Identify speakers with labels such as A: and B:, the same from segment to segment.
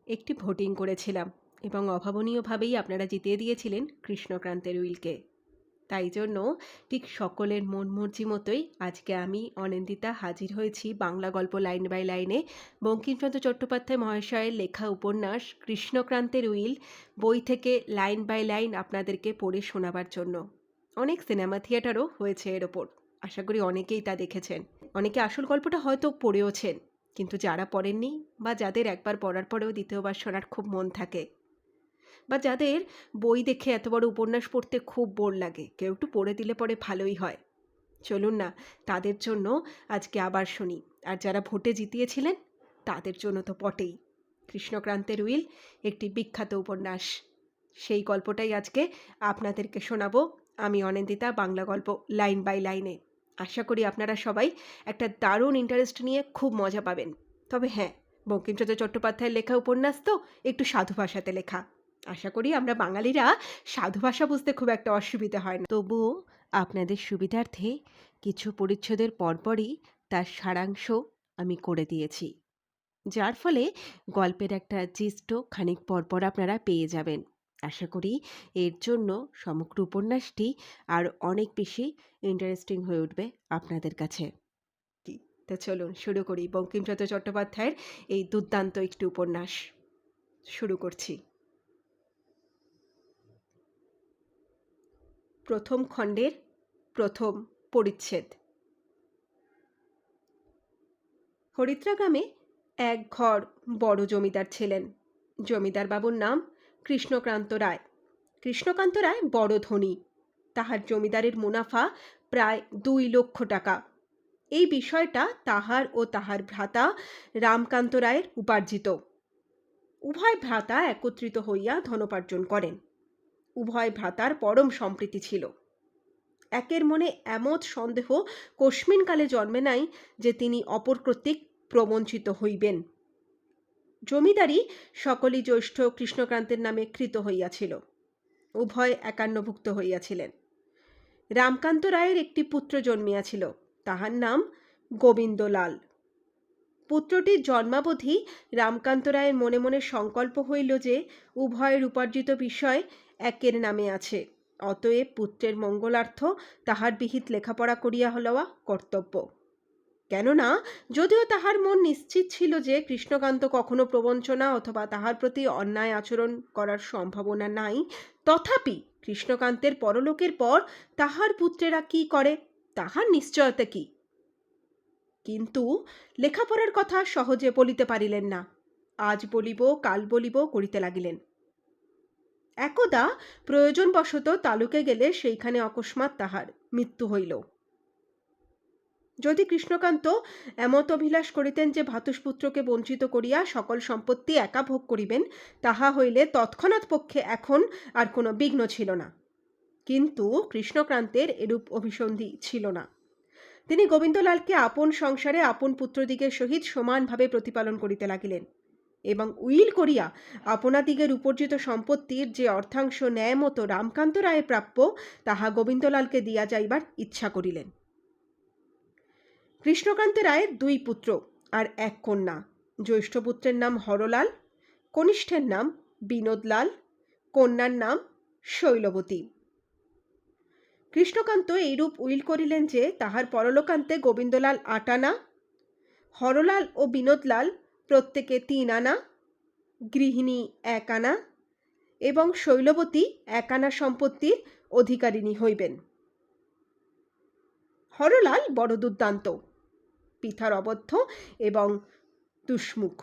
A: একটি ভোটিং করেছিলাম এবং অভাবনীয়ভাবেই আপনারা জিতিয়ে দিয়েছিলেন কৃষ্ণকান্তের উইলকে। তাই জন্য ঠিক সকলের মন মর্জি মতোই আজকে আমি অনিন্দিতা হাজির হয়েছি বাংলা গল্প লাইন বাই লাইনে বঙ্কিমচন্দ্র চট্টোপাধ্যায় মহাশয়ের লেখা উপন্যাস কৃষ্ণক্রান্তের উইল বই থেকে লাইন বাই লাইন আপনাদেরকে পড়ে শোনাবার জন্য। অনেক সিনেমা থিয়েটারও হয়েছে এর ওপর, আশা করি অনেকেই তা দেখেছেন। অনেকে আসল গল্পটা হয়তো পড়েওছেন, কিন্তু যারা পড়েননি বা যাদের একবার পড়ার পরেও দ্বিতীয়বার শোনার খুব মন থাকে, বা যাদের বই দেখে এত বড় উপন্যাস পড়তে খুব বোর লাগে, কেউ একটু পড়ে দিলে পরে ভালোই হয়। চলুন না, তাদের জন্য আজকে আবার শুনি। আর যারা ভোটে জিতিয়েছিলেন তাদের জন্য তো পটেই। কৃষ্ণক্রান্তের উইল একটি বিখ্যাত উপন্যাস, সেই গল্পটাই আজকে আপনাদেরকে শোনাবো আমি অনিন্দিতা বাংলা গল্প লাইন বাই লাইনে। আশা করি আপনারা সবাই একটা দারুণ ইন্টারেস্ট নিয়ে খুব মজা পাবেন। তবে হ্যাঁ, বঙ্কিমচন্দ্র চট্টোপাধ্যায়ের লেখা উপন্যাস তো একটু সাধু ভাষাতে লেখা। আশা করি আমরা বাঙালিরা সাধু ভাষা বুঝতে খুব একটা অসুবিধা হয় না। তবুও আপনাদের সুবিধার্থে কিছু পরিচ্ছেদের পরপরই তার সারাংশ আমি করে দিয়েছি, যার ফলে গল্পের একটা জিস্টও খানিক পরপর আপনারা পেয়ে যাবেন। আশা করি এর জন্য সমগ্র উপন্যাসটি আর অনেক বেশি ইন্টারেস্টিং হয়ে উঠবে আপনাদের কাছে। তো চলুন শুরু করি বঙ্কিমচন্দ্র চট্টোপাধ্যায়ের এই দুর্দান্ত একটি উপন্যাস। শুরু করছি। প্রথম খণ্ডের প্রথম পরিচ্ছেদ। হরিদ্রা গ্রামে এক ঘর বড় জমিদার ছিলেন। জমিদার বাবুর নাম কৃষ্ণকান্ত রায়। কৃষ্ণকান্ত রায় বড় ধনী। তাহার জমিদারের মুনাফা প্রায় 2 লক্ষ টাকা। এই বিষয়টা তাহার ও তাহার ভ্রাতা রামকান্ত রায়ের উপার্জিত। উভয় ভ্রাতা একত্রিত হইয়া ধনোপার্জন করেন। উভয় ভ্রাতার পরম সম্প্রীতি ছিল। একের মনে এমত সন্দেহ কস্মিনকালে জন্মে নাই যে তিনি অপর কর্তৃক প্রবঞ্চিত হইবেন। জমিদারি সকলই জ্যৈষ্ঠ কৃষ্ণকান্তের নামে কৃত হইয়াছিল। উভয় একান্নভুক্ত হইয়াছিলেন। রামকান্ত রায়ের একটি পুত্র জন্মিয়াছিল, তাহার নাম গোবিন্দলাল। পুত্রটির জন্মাবধি রামকান্ত রায়ের মনে মনে সংকল্প হইল যে উভয়ের উপার্জিত বিষয় একের নামে আছে, অতএব পুত্রের মঙ্গলার্থ তাহার বিহিত লেখাপড়া করিয়া লওয়া কর্তব্য। কেননা যদিও তাহার মন নিশ্চিত ছিল যে কৃষ্ণকান্ত কখনো প্রবঞ্চনা অথবা তাহার প্রতি অন্যায় আচরণ করার সম্ভাবনা নাই, তথাপি কৃষ্ণকান্তের পরলোকের পর তাহার পুত্রেরা কি করে তাহার নিশ্চয়তা কি। কিন্তু লেখাপড়ার কথা সহজে বলিতে পারিলেন না। আজ বলিব কাল বলিব করিতে লাগিলেন। একদা প্রয়োজনবশত তালুকে গেলে সেইখানে অকস্মাৎ তাহার মৃত্যু হইল। যদি কৃষ্ণকান্ত এমত অভিলাষ করিতেন যে ভ্রাতুষ্পুত্রকে বঞ্চিত করিয়া সকল সম্পত্তি একা ভোগ করিবেন, তাহা হইলে তৎক্ষণাৎ পক্ষে এখন আর কোনো বিঘ্ন ছিল না। কিন্তু কৃষ্ণকান্তের এরূপ অভিসন্ধি ছিল না। তিনি গোবিন্দলালকে আপন সংসারে আপন পুত্রদিগের সহিত সমানভাবে প্রতিপালন করিতে লাগিলেন এবং উইল করিয়া আপনাদিগের উপার্জিত সম্পত্তির যে অর্থাংশ ন্যায় মতো রামকান্ত রায়ের প্রাপ্য তাহা গোবিন্দলালকে দিয়া যাইবার ইচ্ছা করিলেন। কৃষ্ণকান্ত রায়ের 2 পুত্র আর 1 কন্যা। জ্যৈষ্ঠ পুত্রের নাম হরলাল, কনিষ্ঠের নাম বিনোদলাল, কন্যার নাম শৈলবতী। কৃষ্ণকান্ত এইরূপ উইল করিলেন যে তাহার পরলোকান্তে গোবিন্দলাল 8 আনা, হরলাল ও বিনোদলাল প্রত্যেকে 3 আনা, গৃহিণী 1 আনা এবং শৈলবতী 1 আনা সম্পত্তির অধিকারিণী হইবেন। হরলাল বড় দুর্দান্ত, পিতার অবদ্ধ এবং দুষ্মুখ।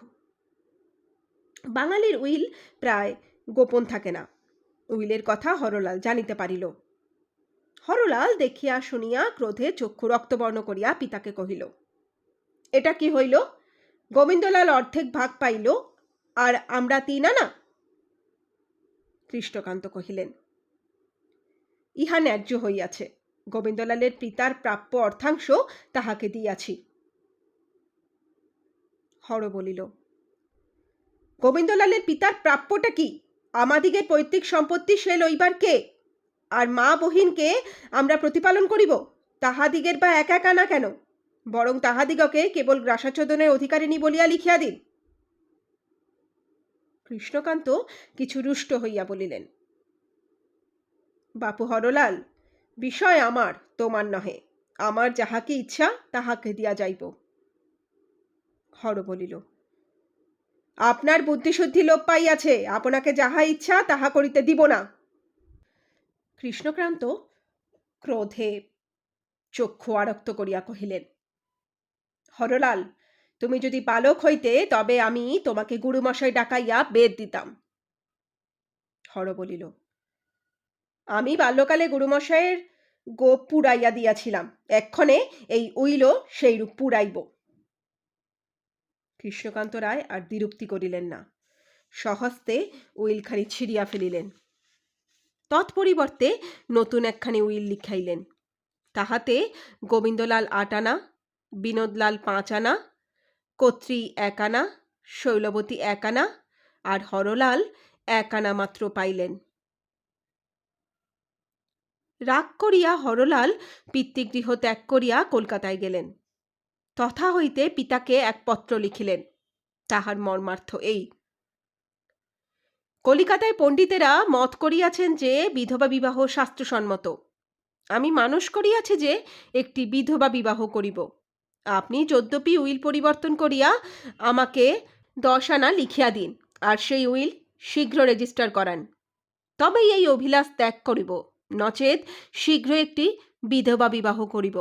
A: বাঙালির উইল প্রায় গোপন থাকে না। উইলের কথা হরলাল জানিতে পারিল। হরলাল দেখিয়া শুনিয়া ক্রোধে চক্ষু রক্তবর্ণ করিয়া পিতাকে কহিল, এটা কি হইল? গোবিন্দলাল অর্ধেক ভাগ পাইল আর আমরা 3 আনা? কৃষ্ণকান্ত কহিলেন, ইহা ন্যায্য হইয়াছে। গোবিন্দলালের পিতার প্রাপ্য অর্থাংশ তাহাকে দিয়াছি। হর বলিল, গোবিন্দলালের পিতার প্রাপ্যটা কি? আমাদিগের পৈতৃক সম্পত্তি সে লইবার কে? আর মা বহিনকে আমরা প্রতিপালন করিব, তাহাদিগের বা 1 আনা কেন? বরং তাহাদিগকে কেবল গ্রাসাচ্ছাদনের অধিকারিণী বলিয়া লিখিয়া দিন। কৃষ্ণকান্ত কিছু রুষ্ট হইয়া বলিলেন, বাপু হরলাল, বিষয় আমার, তোমার নহে। আমার যাহাকে ইচ্ছা তাহাকে দিয়া যাইব। হর বলিল, আপনার বুদ্ধিশুদ্ধি লোপ পাইয়াছে, আপনাকে যাহা ইচ্ছা তাহা করিতে দিব না। কৃষ্ণকান্ত ক্রোধে চক্ষু আরক্ত করিয়া কহিলেন, হরলাল, তুমি যদি বালক হইতে তবে আমি তোমাকে গুরুমশাই ডাকাইয়া বেদ দিতাম। হর বলিল, আমি বাল্যকালে গুরুমশাইয়ের গোপ পুড়াইয়া দিয়াছিলাম, এক্ষণে এই উইলও সেইরূপ পুড়াইব। কৃষ্ণকান্ত রায় আর দ্বিরুক্তি করিলেন না, সহস্তে উইলখানি ছিঁড়িয়া ফেলিলেন। তৎপরিবর্তে নতুন একখানি উইল লিখাইলেন। তাহাতে গোবিন্দলাল ৮ আনা, বিনোদলাল ৫ আনা, কর্ত্রী ১ আনা, শৈলবতী ১ আনা আর হরলাল ১ আনা মাত্র পাইলেন। রাগ করিয়া হরলাল পিতৃগৃহ ত্যাগ করিয়া কলকাতায় গেলেন। তথা হইতে পিতাকে এক পত্র লিখিলেন। তাহার মর্মার্থ এই, কলিকাতায় পণ্ডিতেরা মত করিয়াছেন যে বিধবা বিবাহ শাস্ত্রসম্মত। আমি মানস করিয়াছি যে একটি বিধবা বিবাহ করিব। আপনি যদ্যপি উইল পরিবর্তন করিয়া আমাকে 10 আনা লিখিয়া দিন, আর সেই উইল শীঘ্র রেজিস্টার করান, তবেই এই অভিলাষ ত্যাগ করিব, নচেত শীঘ্র একটি বিধবা বিবাহ করিব।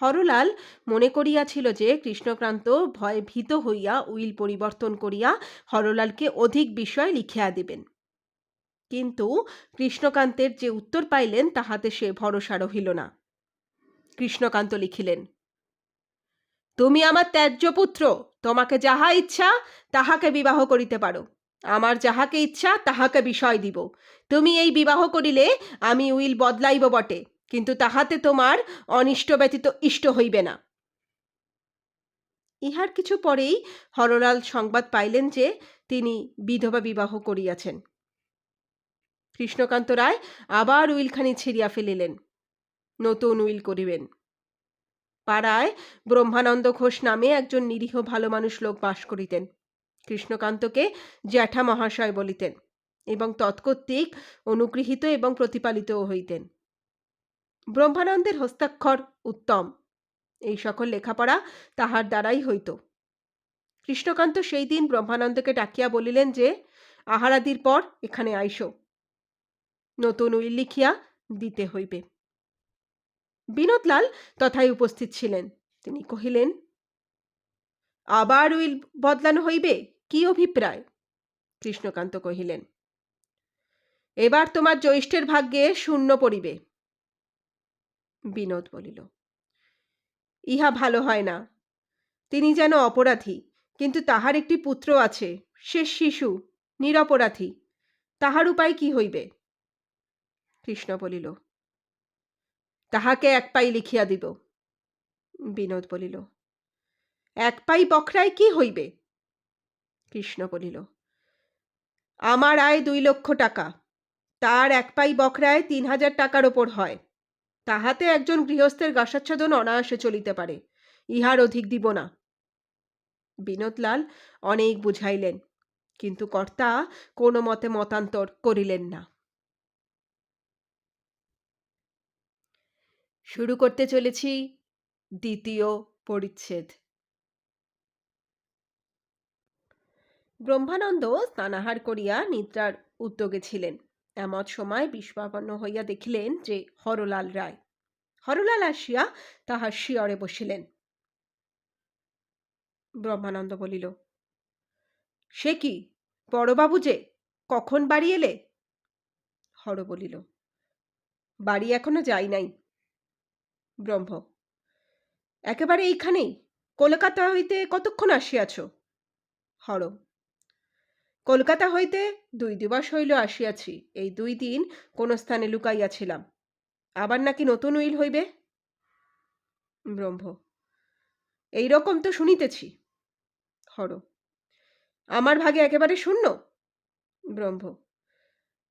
A: হরলাল মনে করিয়াছিল যে কৃষ্ণকান্ত ভয়ে ভীত হইয়া উইল পরিবর্তন করিয়া হরলালকে অধিক বিষয় লিখিয়া দিবেন। কিন্তু কৃষ্ণকান্তের যে উত্তর পাইলেন তাহাতে সে ভরসা রহিল না। কৃষ্ণকান্ত লিখিলেন, তুমি আমার ত্যায্য পুত্র, তোমাকে যাহা ইচ্ছা তাহাকে বিবাহ করিতে পারো। আমার যাহাকে ইচ্ছা তাহাকে বিষয় দিব। তুমি এই বিবাহ করিলে আমি উইল বদলাইব বটে, কিন্তু তাহাতে তোমার অনিষ্ট ব্যতীত ইষ্ট হইবে না। ইহার কিছু পরেই হরলাল সংবাদ পাইলেন যে তিনি বিধবা বিবাহ করিয়াছেন। কৃষ্ণকান্ত রায় আবার উইলখানি ছিঁড়িয়া ফেলিলেন। নতুন উইল করিবেন। পাড়ায় ব্রহ্মানন্দ ঘোষ নামে একজন নিরীহ ভালো মানুষ লোক বাস করিতেন। কৃষ্ণকান্তকে জ্যাঠা মহাশয় বলিতেন এবং তৎকর্তৃক অনুগৃহীত এবং প্রতিপালিতও হইতেন। ব্রহ্মানন্দের হস্তাক্ষর উত্তম। এই সকল লেখাপড়া তাহার দ্বারাই হইত। কৃষ্ণকান্ত সেই দিন ব্রহ্মানন্দকে ডাকিয়া বলিলেন যে আহারাদির পর এখানে আইসো, নতুন উইল লিখিয়া দিতে হইবে। বিনোদলাল তথায় উপস্থিত ছিলেন। তিনি কহিলেন, আবার উইল বদলানো হইবে, কি অভিপ্রায়? কৃষ্ণকান্ত কহিলেন, এবার তোমার জ্যৈষ্ঠের ভাগ্যে শূন্য পড়িবে। বিনোদ বলিল, ইহা ভালো হয় না। তিনি যেন অপরাধী, কিন্তু তাহার একটি পুত্র আছে, সে শিশু, নিরপরাধী, তাহার উপায় কি হইবে? কৃষ্ণ বলিল, তাহাকে 1 পাই লিখিয়া দিব। বিনোদ বলিল, 1 পাই বখরায় কি হইবে? কৃষ্ণ বলিল, আমার আয় 2 লক্ষ টাকা, তার 1 পাই বখরায় 3000 টাকার ওপর হয়। তাহাতে একজন গৃহস্থের গাসাচ্ছাদন অনায়াসে চলিতে পারে, ইহার অধিক দিব না। বিনোদলাল অনেক বুঝাইলেন, কিন্তু কর্তা কোনো মতে মতান্তর করিলেন না। শুরু করতে চলেছি 2য় পরিচ্ছেদ। ব্রহ্মানন্দ স্নানাহার করিয়া নিদ্রার উদ্যোগে ছিলেন। এমত সময় বিস্বাপন্ন হইয়া দেখিলেন যে হরলাল রায়। হরলাল আসিয়া তাহার শিয়রে বসিলেন। ব্রহ্মানন্দ বলিল, সে কি বড়বাবু, যে কখন বাড়ি এলে? হর বলিল, বাড়ি এখনো যাই নাই। ব্রহ্ম, একেবারে এইখানেই? কলকাতা হইতে কতক্ষণ আসিয়াছ? হর, কলকাতা হইতে 2 দিবস হইল আসিয়াছি। এই 2 দিন কোন স্থানে লুকাইয়াছিলাম। আবার নাকি নতুন উইল হইবে? ব্রহ্ম, এই রকম তো শুনিতেছি। হর, আমার ভাগে একেবারে শূন্য? ব্রহ্ম,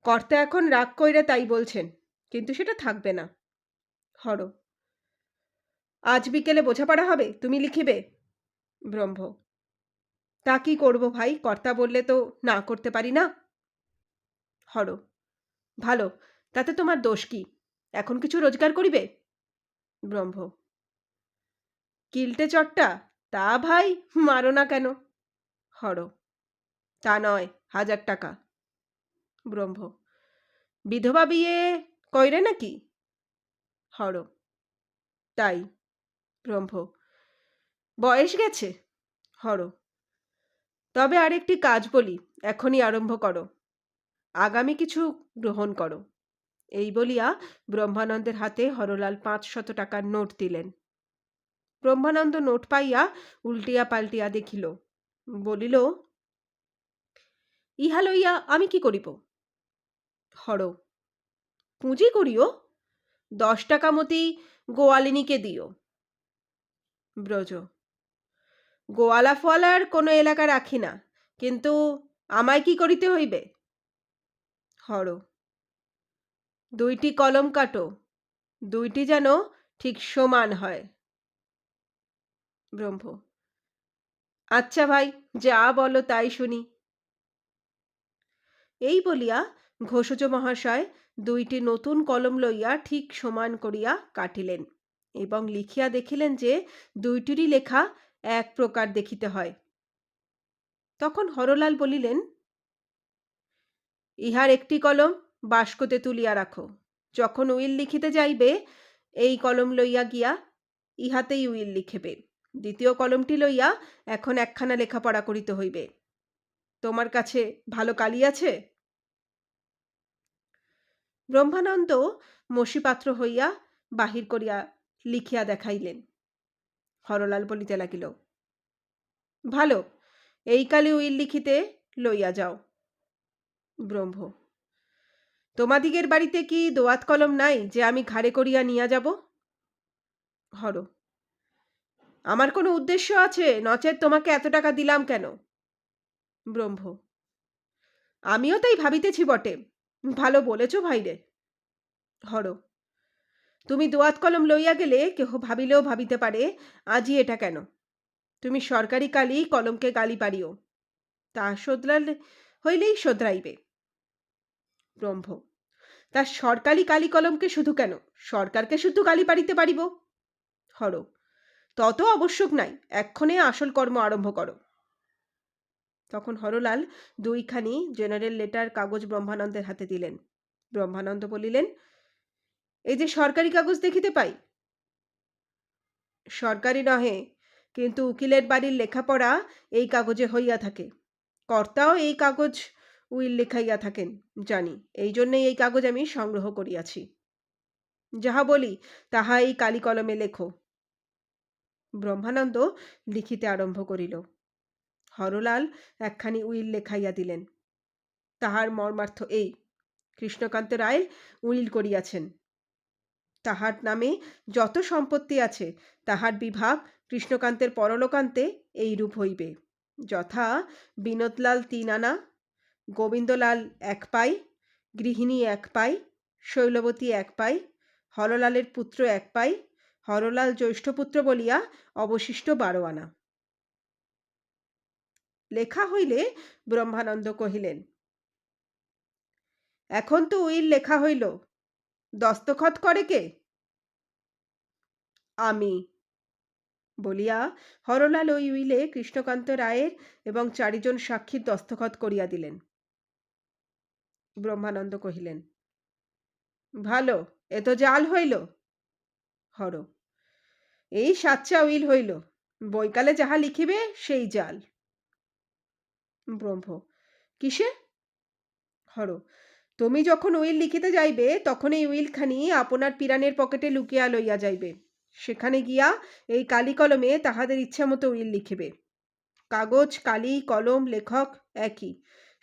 A: কর্তা এখন রাগ কইরা তাই বলছেন, কিন্তু সেটা থাকবে না। হর, আজ বিকেলে বোঝাপড়া হবে, তুমি লিখিবে। ব্রহ্ম, তা কি করব ভাই, কর্তা বললে তো না করতে পারি না। হর: ভালো, তাতে তোমার দোষ কি? এখন কিছু রোজগার করিবে? ব্রহ্ম: কিলটে চট্টা, তা ভাই মারো না কেন? হর: তা নয়, 1000 টাকা। ব্রহ্ম: বিধবা বিয়ে কইরে নাকি? হর: তাই। ব্রহ্ম: বয়স গেছে? হর: তবে আরেকটি কাজ বলি, এখনই আরম্ভ করো, আগামী কিছু গ্রহণ করো। এই বলিয়া ব্রহ্মানন্দের হাতে হরলাল 500 টাকার নোট দিলেন। ব্রহ্মানন্দ নোট পাইয়া উল্টিয়া পাল্টিয়া দেখিল, বলিল, ইহা লইয়া আমি কি করিব? হর: পুঁজি করিও, 10 টাকা মতি গোয়ালিনীকে দিও। ব্রজ: গোয়ালা ফোয়ালার কোনো এলাকা রাখি না, কিন্তু আমায় কি করিতে হইবে? হর: 2টি কলম কাটো, 2টি যেন ঠিক সমান হয়। ব্রহ্ম: আচ্ছা ভাই, যা বলো তাই শুনি। এই বলিয়া ঘোষজ মহাশয় 2টি নতুন কলম লইয়া ঠিক সমান করিয়া কাটিলেন এবং লিখিয়া দেখিলেন যে 2টিরই লেখা এক প্রকার দেখিতে হয়। তখন হরলাল বলিলেন, ইহার একটি কলম বাস্কতে তুলিয়া রাখো, যখন উইল লিখিতে যাইবে এই কলম লইয়া গিয়া ইহাতেই উইল লিখিবে। দ্বিতীয় কলমটি লইয়া এখন একখানা লেখাপড়া করিতে হইবে। তোমার কাছে ভালো কালি আছে? ব্রহ্মানন্দ মসিপাত্র হইয়া বাহির করিয়া লিখিয়া দেখাইলেন। হরলাল বলিতে লাগিল, ভালো, এই কালে উইল লিখিতে লইয়া যাও। ব্রহ্ম: তোমাদিগের বাড়িতে কি দোয়াত কলম নাই যে আমি ঘাড়ে করিয়া নিয়া যাব? হর: আমার কোনো উদ্দেশ্য আছে, নচেৎ তোমাকে এত টাকা দিলাম কেন? ব্রহ্ম: আমিও তাই ভাবিতেছি বটে, ভালো বলেছ ভাইরে। হর: তুমি দোয়াত কলম লইয়া গেলে কেহ ভাবিলেও ভাবিতে পারে আজই এটা কেন। তুমি সরকারি কালি কলমকে গালি পারিও, তা শোধরালে হইলেই শোধরাইবে। ব্রহ্ম: তা সরকারি কালি কলমকে শুধু কেন, সরকারকে শুধু গালি পারিতে পারিব। হর: তত আবশ্যক নাই, এক্ষণে আসল কর্ম আরম্ভ করো। তখন হরলাল 2খানি জেনারেল লেটার কাগজ ব্রহ্মানন্দের হাতে দিলেন। ব্রহ্মানন্দ বলিলেন, এই যে সরকারি কাগজ দেখিতে পাই? সরকারি নহে, কিন্তু উকিলের বাড়ির লেখাপড়া এই কাগজে হইয়া থাকে, কর্তাও এই কাগজ উইল লেখাইয়া থাকেন জানি, এই জন্যই এই কাগজ আমি সংগ্রহ করিয়াছি। যাহা বলি তাহা এই কালি কলমে লেখো। ব্রহ্মানন্দ লিখিতে আরম্ভ করিল। হরলাল একখানি উইল লেখাইয়া দিলেন। তাহার মর্মার্থ এই, কৃষ্ণকান্ত রায় উইল করিয়াছেন। তাহার নামে যত সম্পত্তি আছে তাহার বিভাগ কৃষ্ণকান্তের পরলোকান্তে এইরূপ হইবে, যথা বিনোদলাল 3 আনা, গোবিন্দলাল 1 পাই, গৃহিণী 1 পাই, শৈলবতী 1 পাই, হরলালের পুত্র 1 পাই, হরলাল জ্যৈষ্ঠ পুত্র বলিয়া অবশিষ্ট 12 আনা। লেখা হইলে ব্রহ্মানন্দ কহিলেন, এখন তো উইল লেখা হইল, দস্তখত করে কে? আমি। বলিয়া হরলাল ওই উইলে কৃষ্ণকান্ত রায়ের এবং 4 জন সাক্ষীর দস্তখত করিয়া দিলেন। ব্রহ্মানন্দ কহিলেন, ভালো, এ তো জাল হইল। হর: এই সাচ্চা উইল হইল, বৈকালে যাহা লিখিবে সেই জাল। ব্রহ্ম: কিসে? হর: তুমি যখন উইল লিখিতে যাইবে তখন এই উইলখানি আপনার পিরানের পকেটে লুকিয়া লইয়া যাইবে, সেখানে গিয়া এই কালি কলমে তাহাদের ইচ্ছা মতো উইল লিখিবে। কাগজ, কালি, কলম, লেখক একই,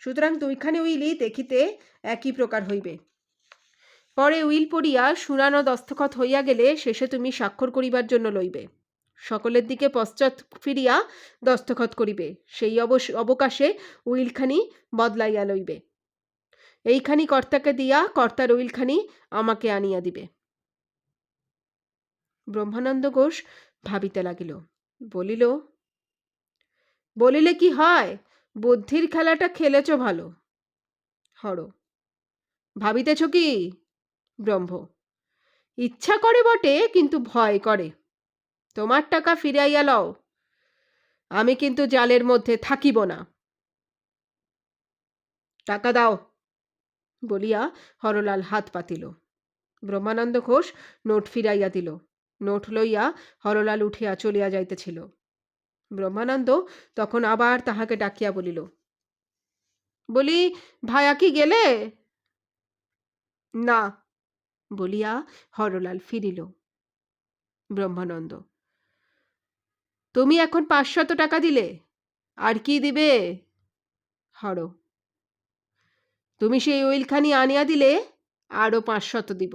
A: সুতরাং 2খানি উইলই দেখিতে একই প্রকার হইবে। পরে উইল পড়িয়া শুনানো দস্তখত হইয়া গেলে শেষে তুমি স্বাক্ষর করিবার জন্য লইবে। সকলের দিকে পশ্চাৎ ফিরিয়া দস্তখত করিবে, সেই অবকাশে উইলখানি বদলাইয়া লইবে। এইখানি কর্তাকে দিয়া কর্তার উইলখানি আমাকে আনিয়া দিবে। ব্রহ্মানন্দ ঘোষ ভাবিতে লাগিল, বলিল, বলিলে কি হয়, বুদ্ধির খেলাটা খেলেছ ভালো। হর: ভাবিতেছ কি? ব্রহ্ম: ইচ্ছা করে বটে, কিন্তু ভয় করে। তোমার টাকা ফিরাইয়া লও, আমি কিন্তু জালের মধ্যে থাকিব না। টাকা দাও বলিয়া হরলাল হাত পাতিল। ব্রহ্মানন্দ ঘোষ নোট ফিরাইয়া দিল। নোট লইয়া হরলাল উঠিয়া চলিয়া যাইতেছিল। ব্রহ্মানন্দ তখন আবার তাহাকে ডাকিয়া বলিল, বলি, ভায়া কি গেলে? না বলিয়া হরলাল ফিরিল। ব্রহ্মানন্দ: তুমি এখন 500 টাকা দিলে, আর কি দিবে? হর: তুমি সেই উইলখানি আনিয়া দিলে আরো 500 দিব।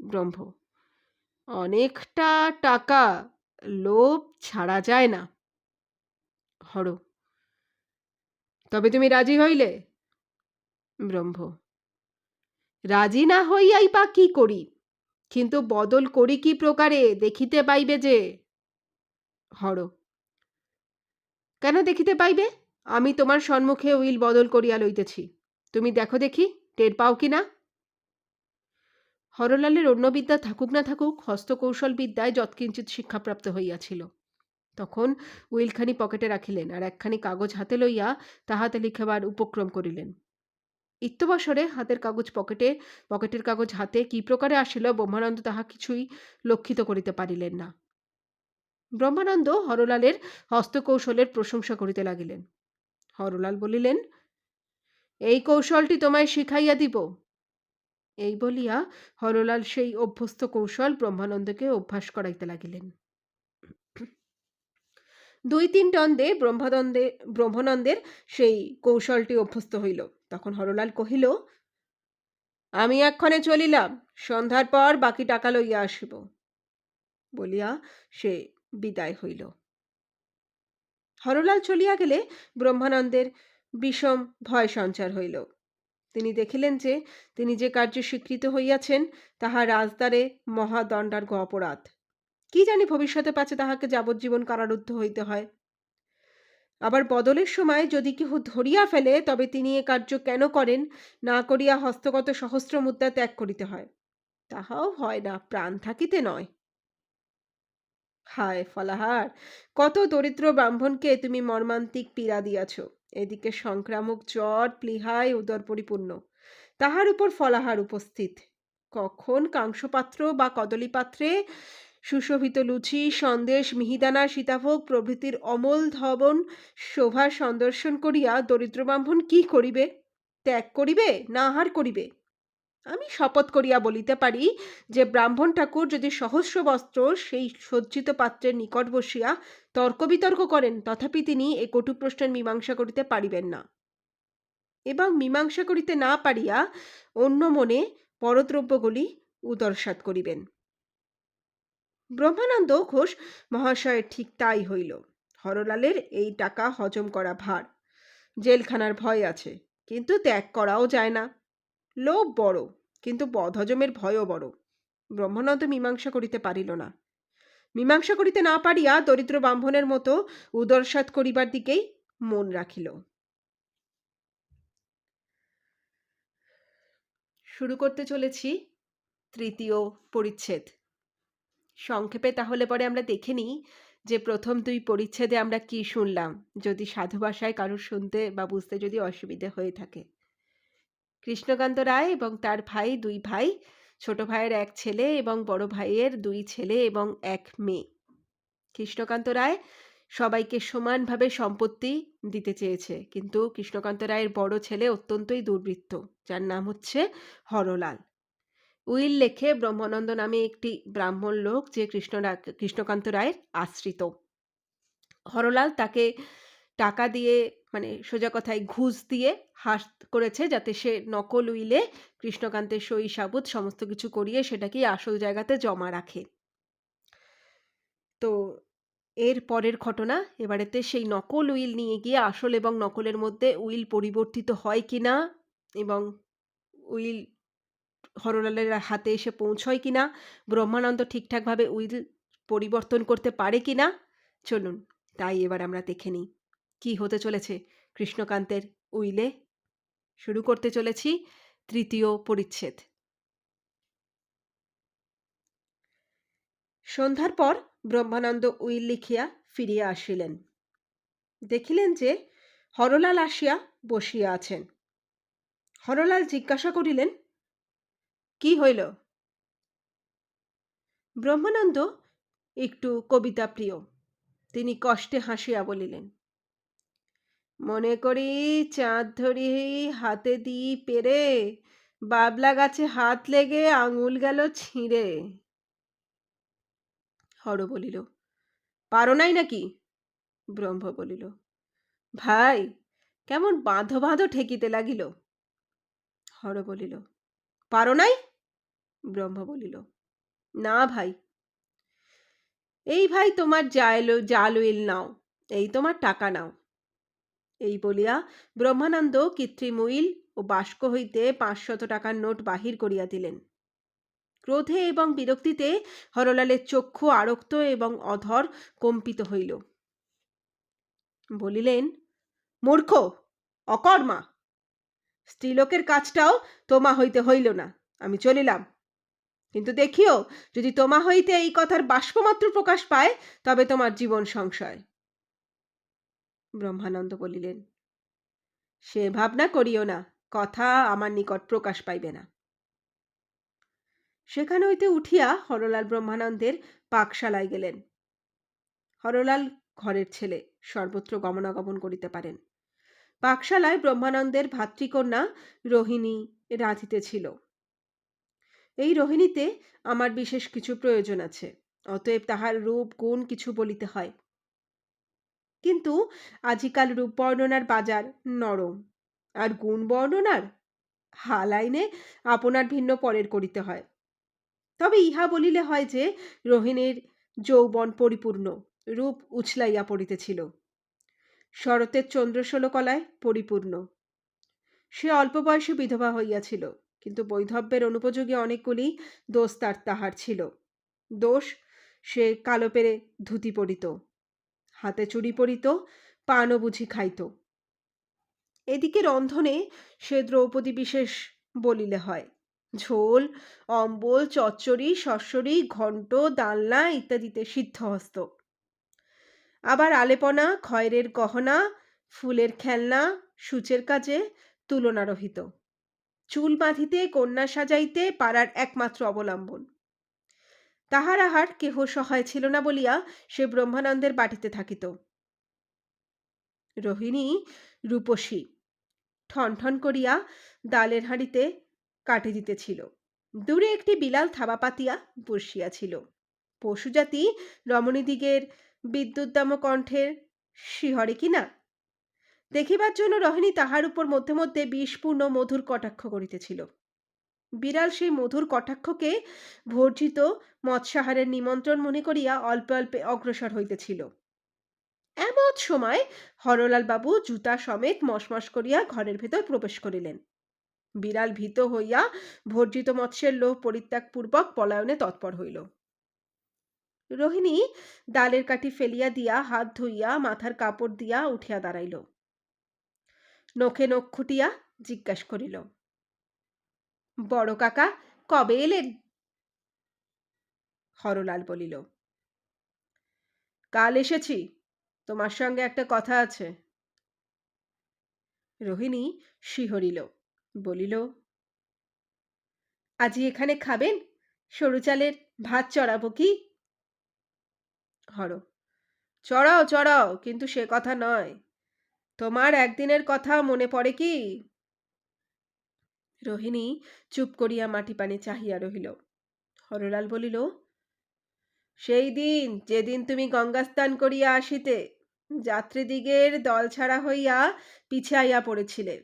A: ব্রহ্ম: অনেকটা টাকা, লোভ ছাড়া যায় না। হর: তবে তুমি রাজি হইলে? ব্রহ্ম: রাজি না হইয়াই বা কি করি, কিন্তু বদল করি কি প্রকারে দেখিতে পাইবে যে। হর: কেন দেখিতে পাইবে? আমি তোমার সম্মুখে উইল বদল করিয়া লইতেছি, তুমি দেখো দেখি টের পাও কিনা। হরলালের অন্য বিদ্যা থাকুক না থাকুক, হস্তকৌশল বিদ্যায় যৎকিঞ্চিৎ শিক্ষাপ্রাপ্ত হইয়াছিল। তখন উইলখানি পকেটে রাখিলেন, আর একখানি কাগজ হাতে লইয়া তাহাতে লিখিবার উপক্রম করিলেন। ইত্যবসরে হাতের কাগজ পকেটে, পকেটের কাগজ হাতে কি প্রকারে আসিল, ব্রহ্মানন্দ তাহা কিছুই লক্ষিত করিতে পারিলেন না। ব্রহ্মানন্দ হরলালের হস্তকৌশলের প্রশংসা করিতে লাগিলেন। হরলাল বলিলেন, এই কৌশলটি তোমায় শিখাইয়া দিব। এই বলিয়া হরলাল সেই অভ্যস্ত কৌশল ব্রহ্মানন্দকে অভ্যাস করাইতে লাগিলেন। 2-3 দণ্ডে ব্রহ্মানন্দের সেই কৌশলটি অভ্যস্ত হইল। তখন হরলাল কহিল, আমি এক্ষণে চলিলাম, সন্ধ্যার পর বাকি টাকা লইয়া আসিব। বলিয়া সে বিদায় হইল। হরলাল চলিয়া গেলে ব্রহ্মানন্দের বিষম ভয় সঞ্চার হইল। তিনি দেখিলেন যে তিনি যে কার্যে স্বীকৃত হইয়াছেন তাহা রাজদ্বারে মহাদণ্ডার্ঘ অপরাধ। কি জানি ভবিষ্যতে পাছে তাহাকে যাবজ্জীবন কারারুদ্ধ হইতে হয়। আবার বদলের সময় যদি কেহ ধরিয়া ফেলে, তবে তিনি এ কার্য কেন করেন না করিয়া হস্তগত সহস্র মুদ্রা ত্যাগ করিতে হয়। তাহাও হয় না, প্রাণ থাকিতে নয়। হায় ফলাহার, কত দরিদ্র ব্রাহ্মণকে তুমি মর্মান্তিক পীড়া দিয়াছ। এদিকে সংক্রামক জ্বর, প্লীহায়, উদর পরিপূর্ণ, তাহার উপর ফলাহার উপস্থিত। কখন কাংসপাত্র বা কদলী পাত্রে সুশোভিত লুচি, সন্দেশ, মিহিদানা, সীতাভোগ প্রভৃতির অমল ধবন শোভা সন্দর্শন করিয়া দরিদ্র ব্রাহ্মণ কি করিবে? ত্যাগ করিবে না আহার করিবে? আমি শপথ করিয়া বলিতে পারি যে ব্রাহ্মণ ঠাকুর যদি সহস্র বস্ত্র সেই সজ্জিত পাত্রের নিকট বসিয়া তর্ক বিতর্ক করেন, তথাপি তিনি এ কটু প্রশ্নের মীমাংসা করিতে পারিবেন না, এবং মীমাংসা করিতে না পারিয়া অন্য মনে পরদ্রব্যগুলি উদরসাৎ করিবেন। ব্রহ্মানন্দ ঘোষ মহাশয়ের ঠিক তাই হইল। হরলালের এই টাকা হজম করা ভার, জেলখানার ভয় আছে, কিন্তু ত্যাগ করাও যায় না। লোভ বড়, কিন্তু বদহজমের ভয়ও বড়। ব্রহ্মানন্দ মীমাংসা করিতে পারিল না। মীমাংসা করিতে না পারিয়া দরিদ্র ব্রাহ্মণের মতো উদরসাৎ করিবার দিকেই মন রাখিল। শুরু করতে চলেছি 3য় পরিচ্ছেদ। সংক্ষেপে তাহলে পরে আমরা দেখে নিই যে প্রথম 2 পরিচ্ছেদে আমরা কি শুনলাম, যদি সাধু ভাষায় কারোর শুনতে বা বুঝতে যদি অসুবিধে হয়ে থাকে। কৃষ্ণকান্ত রায় এবং তার ভাই, 2 ভাই, ছোট ভাইয়ের 1 ছেলে এবং বড় ভাইয়ের 2 ছেলে এবং 1 মেয়ে। কৃষ্ণকান্ত রায় সবাইকে সমানভাবে সম্পত্তি দিতে চেয়েছে, কিন্তু কৃষ্ণকান্ত রায়ের বড় ছেলে অত্যন্তই দুর্বৃত্ত, যার নাম হচ্ছে হরলাল। উইল লেখে ব্রহ্মানন্দ নামে একটি ব্রাহ্মণ লোক, যে কৃষ্ণকান্ত রায়ের আশ্রিত। হরলাল তাকে টাকা দিয়ে, মানে সোজা কথায় ঘুষ দিয়ে হাস করেছে, যাতে সে নকল উইলে কৃষ্ণকান্তের সই সাবুত সমস্ত কিছু করিয়ে সেটাকেই আসল জায়গাতে জমা রাখে। তো এর পরের ঘটনা, এবারেতে সেই নকল উইল নিয়ে গিয়ে আসল এবং নকলের মধ্যে উইল পরিবর্তিত হয় কিনা, এবং উইল হরলালের হাতে এসে পৌঁছয় কিনা, ব্রহ্মানন্দ ঠিকঠাকভাবে উইল পরিবর্তন করতে পারে কিনা, চলুন তাই এবার আমরা দেখে নিই কি হতে চলেছে কৃষ্ণকান্তের উইলে। শুরু করতে চলেছি ৩য় পরিচ্ছেদ। সন্ধ্যার পর ব্রহ্মানন্দ উইল লিখিয়া ফিরিয়া আসিলেন। দেখিলেন যে হরলাল আসিয়া বসিয়া আছেন। হরলাল জিজ্ঞাসা করিলেন, কি হইল? ব্রহ্মানন্দ একটু কবিতা প্রিয়, তিনি কষ্টে হাসিয়া বলিলেন, মনে করি চাঁদ ধরি হাতে দিই পেরে, বাবলা গাছে হাত লেগে আঙুল গেল ছিঁড়ে। হর বলিল, পারো নাই নাকি? ব্রহ্ম বলিল, ভাই কেমন বাঁধো বাঁধো ঠেকিতে লাগিল। হর বলিল, পারো নাই? ব্রহ্ম বলিল, না ভাই। এই ভাই তোমার জাল উইল নাও, এই তোমার টাকা নাও। এই বলিয়া ব্রহ্মানন্দ কৃত্রিম উইল ও বাস্ক হইতে ৫০০ টাকার নোট বাহির করিয়া দিলেন। ক্রোধে এবং বিরক্তিতে হরলালের চক্ষু আরক্ত এবং অধর কম্পিত হইল। বলিলেন, মূর্খ, অকর্মা, স্ত্রীলোকের কাজটাও তোমা হইতে হইল না, আমি চলিলাম। কিন্তু দেখিও, যদি তোমা হইতে এই কথার বাষ্পমাত্র প্রকাশ পায়, তবে তোমার জীবন সংশয়। ব্রহ্মানন্দ বলিলেন, সে ভাবনা করিও না, কথা আমার নিকট প্রকাশ পাইবে না। সেখান হইতে উঠিয়া হরলাল ব্রহ্মানন্দের পাকশালায় গেলেন। হরলাল ঘরের ছেলে, সর্বত্র গমনাগমন করিতে পারেন। পাকশালায় ব্রহ্মানন্দের ভাতৃকন্যা রোহিণী রাঁধিতেছিল। এই রোহিণীতে আমার বিশেষ কিছু প্রয়োজন আছে, অতএব তাহার রূপ গুণ কিছু বলিতে হয়। কিন্তু আজিকাল রূপ বর্ণনার বাজার নরম, আর গুণ বর্ণনার হাল আইনে আপনার ভিন্ন পরের করিতে হয়। তবে ইহা বলিলে হয় যে রোহিণীর যৌবন পরিপূর্ণ, রূপ উছলাইয়া পড়িতেছিল, শরতের চন্দ্রশোলকলায় পরিপূর্ণ। সে অল্প বয়সে বিধবা হইয়াছিল, কিন্তু বৈধব্যের অনুপযোগী অনেকগুলি দোষ তাহার ছিল। দোষ, সে কালো পেরে ধুতি পরিত, হাতে চুড়ি পরিত, পানও বুঝি খাইত। এদিকে রন্ধনে সে দ্রৌপদী বিশেষ বলিলে হয়। ঝোল, অম্বল, চচ্চড়ি, শস্যরি, ঘণ্ট, ডালনা ইত্যাদিতে সিদ্ধহস্ত। আবার আলেপনা, খয়েরের গহনা, ফুলের খেলনা, সূচের কাজে তুলনারহিত। চুল বাঁধিতে, কন্যা সাজাইতে পাড়ার একমাত্র অবলম্বন। তাহার আহার কেহ সহায় ছিল না বলিয়া সে ব্রহ্মানন্দের বাটিতে থাকিত। রোহিণী রূপসী, ঠন ঠন করিয়া ডালের হাঁড়িতে কাটি দিতেছিল। দূরে একটি বিলাল থাবা পাতিয়া বসিয়াছিল। পশুজাতি রমণীদিগের বিদ্যুদ্দাম কণ্ঠের শিহরে কিনা দেখিবার জন্য রোহিণী তাহার উপর মধ্যে মধ্যে বিষপূর্ণ মধুর কটাক্ষ করিতেছিল। বিড়াল সেই মধুর কটাক্ষকে ভর্জিত মৎস্যাহারের নিমন্ত্রণ মনে করিয়া অল্পে অল্পে অগ্রসর হইতেছিল। এমন সময় হরলাল বাবু জুতা সমেত মশমশ করিয়া ঘরের ভেতর প্রবেশ করিলেন। বিড়াল ভীত হইয়া ভর্জিত মৎস্যের লোভ পরিত্যাগপূর্বক পলায়নে তৎপর হইল। রোহিণী ডালের কাঠি ফেলিয়া দিয়া, হাত ধুইয়া, মাথার কাপড় দিয়া উঠিয়া দাঁড়াইল। নখে নখ খুটিয়া জিজ্ঞাসা করিল, বড় কাকা কবে এলেন? হরলাল বলিল, কাল এসেছি, তোমার সঙ্গে একটা কথা আছে। রোহিণী শিহরিল, বলিল, আজি এখানে খাবেন? সরু চালের ভাত চড়াবো কি? হর, চড়াও চড়াও, কিন্তু সে কথা নয়। তোমার একদিনের কথা মনে পড়ে কি? রোহিণী চুপ করিয়া মাটি পানে চাহিয়া রহিল। হরলাল বলিল, সেই দিন যেদিন তুমি গঙ্গা স্নান করিয়া আসিতে যাত্রীদিগের দল ছাড়া হইয়া পিছাইয়া পড়েছিলে,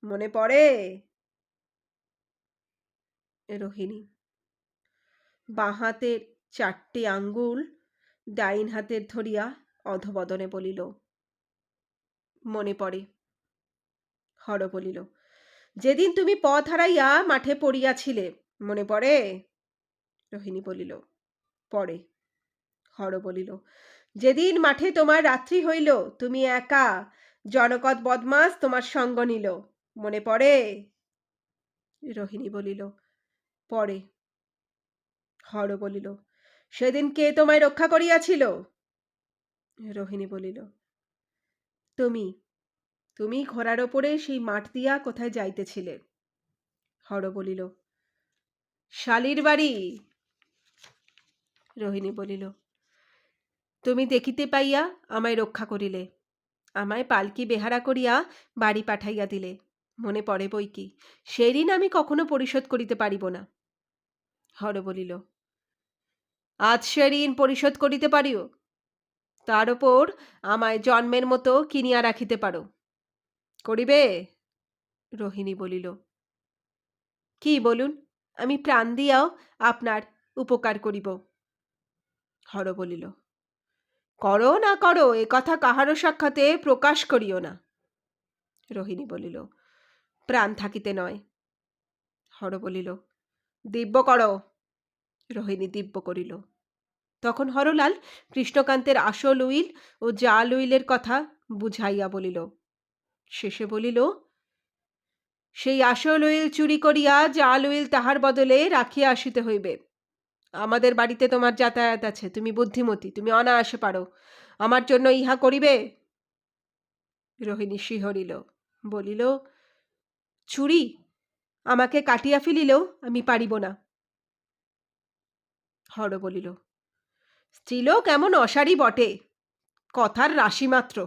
A: মনে পড়ে? রোহিণী বাঁ হাতের 4টি আঙ্গুল ডাইন হাতের ধরিয়া অধবদনে বলিল, মনে পড়ে। হর বলিল, যেদিন তুমি পথ হারাইয়া মাঠে পড়িয়াছিলে, মনে পড়ে? রোহিণী বলিল, পড়ে। হর বলিল, যেদিন মাঠে তোমার রাত্রি হইল, তুমি একা, জনকদ বদমাস তোমার সঙ্গ নিল, মনে পড়ে? রোহিণী বলিল, পড়ে। হর বলিল, সেদিন কে তোমায় রক্ষা করিয়াছিল? রোহিণী বলিল, তুমি তুমি ঘোড়ার ওপরে সেই মাঠ দিয়া কোথায় যাইতেছিলে? হর বলিল, শালির বাড়ি। রোহিণী বলিল, তুমি দেখিতে পাইয়া আমায় রক্ষা করিলে, আমায় পালকি বেহারা করিয়া বাড়ি পাঠাইয়া দিলে, মনে পড়ে বই কি, সেই ঋণ আমি কখনো পরিশোধ করিতে পারিব না। হর বলিল, আজ সে ঋণ পরিশোধ করিতে পারিও, তার ওপর আমায় জন্মের মতো কিনিয়া রাখিতে পারো, করিবে? রোহিণী বলিল, কি বলুন, আমি প্রাণ দিয়াও আপনার উপকার করিব। হর বলিল, করো না করো এ কথা কাহারও সাক্ষাতে প্রকাশ করিও না। রোহিণী বলিল, প্রাণ থাকিতে নয়। হর বলিল, দিব্য করো। রোহিণী দিব্য করিল। তখন হরলাল কৃষ্ণকান্তের আসল উইল ও জাল উইলের কথা বুঝাইয়া বলিল। শেষে বলিল, সেই আসল উইল চুরি করিয়া জাল উইল তাহার বদলে রাখিয়া আসিতে হইবে। আমাদের বাড়িতে তোমার যাতায়াত আছে, তুমি বুদ্ধিমতী, তুমি অনায়াসে পারো, আমার জন্য ইহা করিবে? রোহিণী শিহরিল, বলিল, চুরি আমাকে কাটিয়া ফেলিলেও আমি পারিব না। হর বলিল, স্ত্রীলোক এমন অসারই বটে, কথার রাশি মাত্র,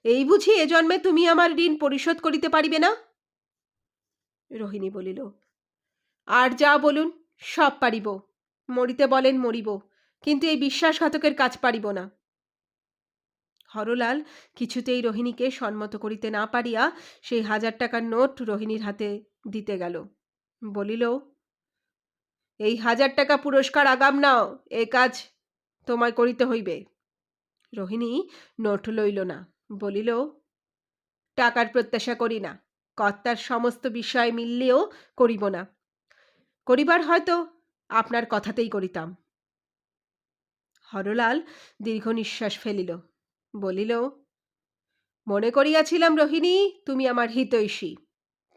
A: এই বুঝি এ জন্মে তুমি আমার ঋণ পরিশোধ করিতে পারিবে না? রোহিণী বলিল, আর যা বলুন সব পারিব, মরিতে বলেন মরিব, কিন্তু এই বিশ্বাসঘাতকের কাজ পারিব না। হরলাল কিছুতেই রোহিণীকে সম্মত করিতে না পারিয়া সেই 1000 টাকার নোট রোহিণীর হাতে দিতে গেল। বলিল, এই 1000 টাকা পুরস্কার আগাম নাও, এ কাজ তোমায় করিতে হইবে। রোহিণী নোট লইল না, বলিল, টাকার প্রত্যাশা করি না, কর্তার সমস্ত বিষয় মিললেও করিব না, করিবার হয়তো আপনার কথাতেই করিতাম। হরলাল দীর্ঘ নিঃশ্বাস ফেলিল, বলিল, মনে করিয়াছিলাম রোহিণী তুমি আমার হিতৈষী,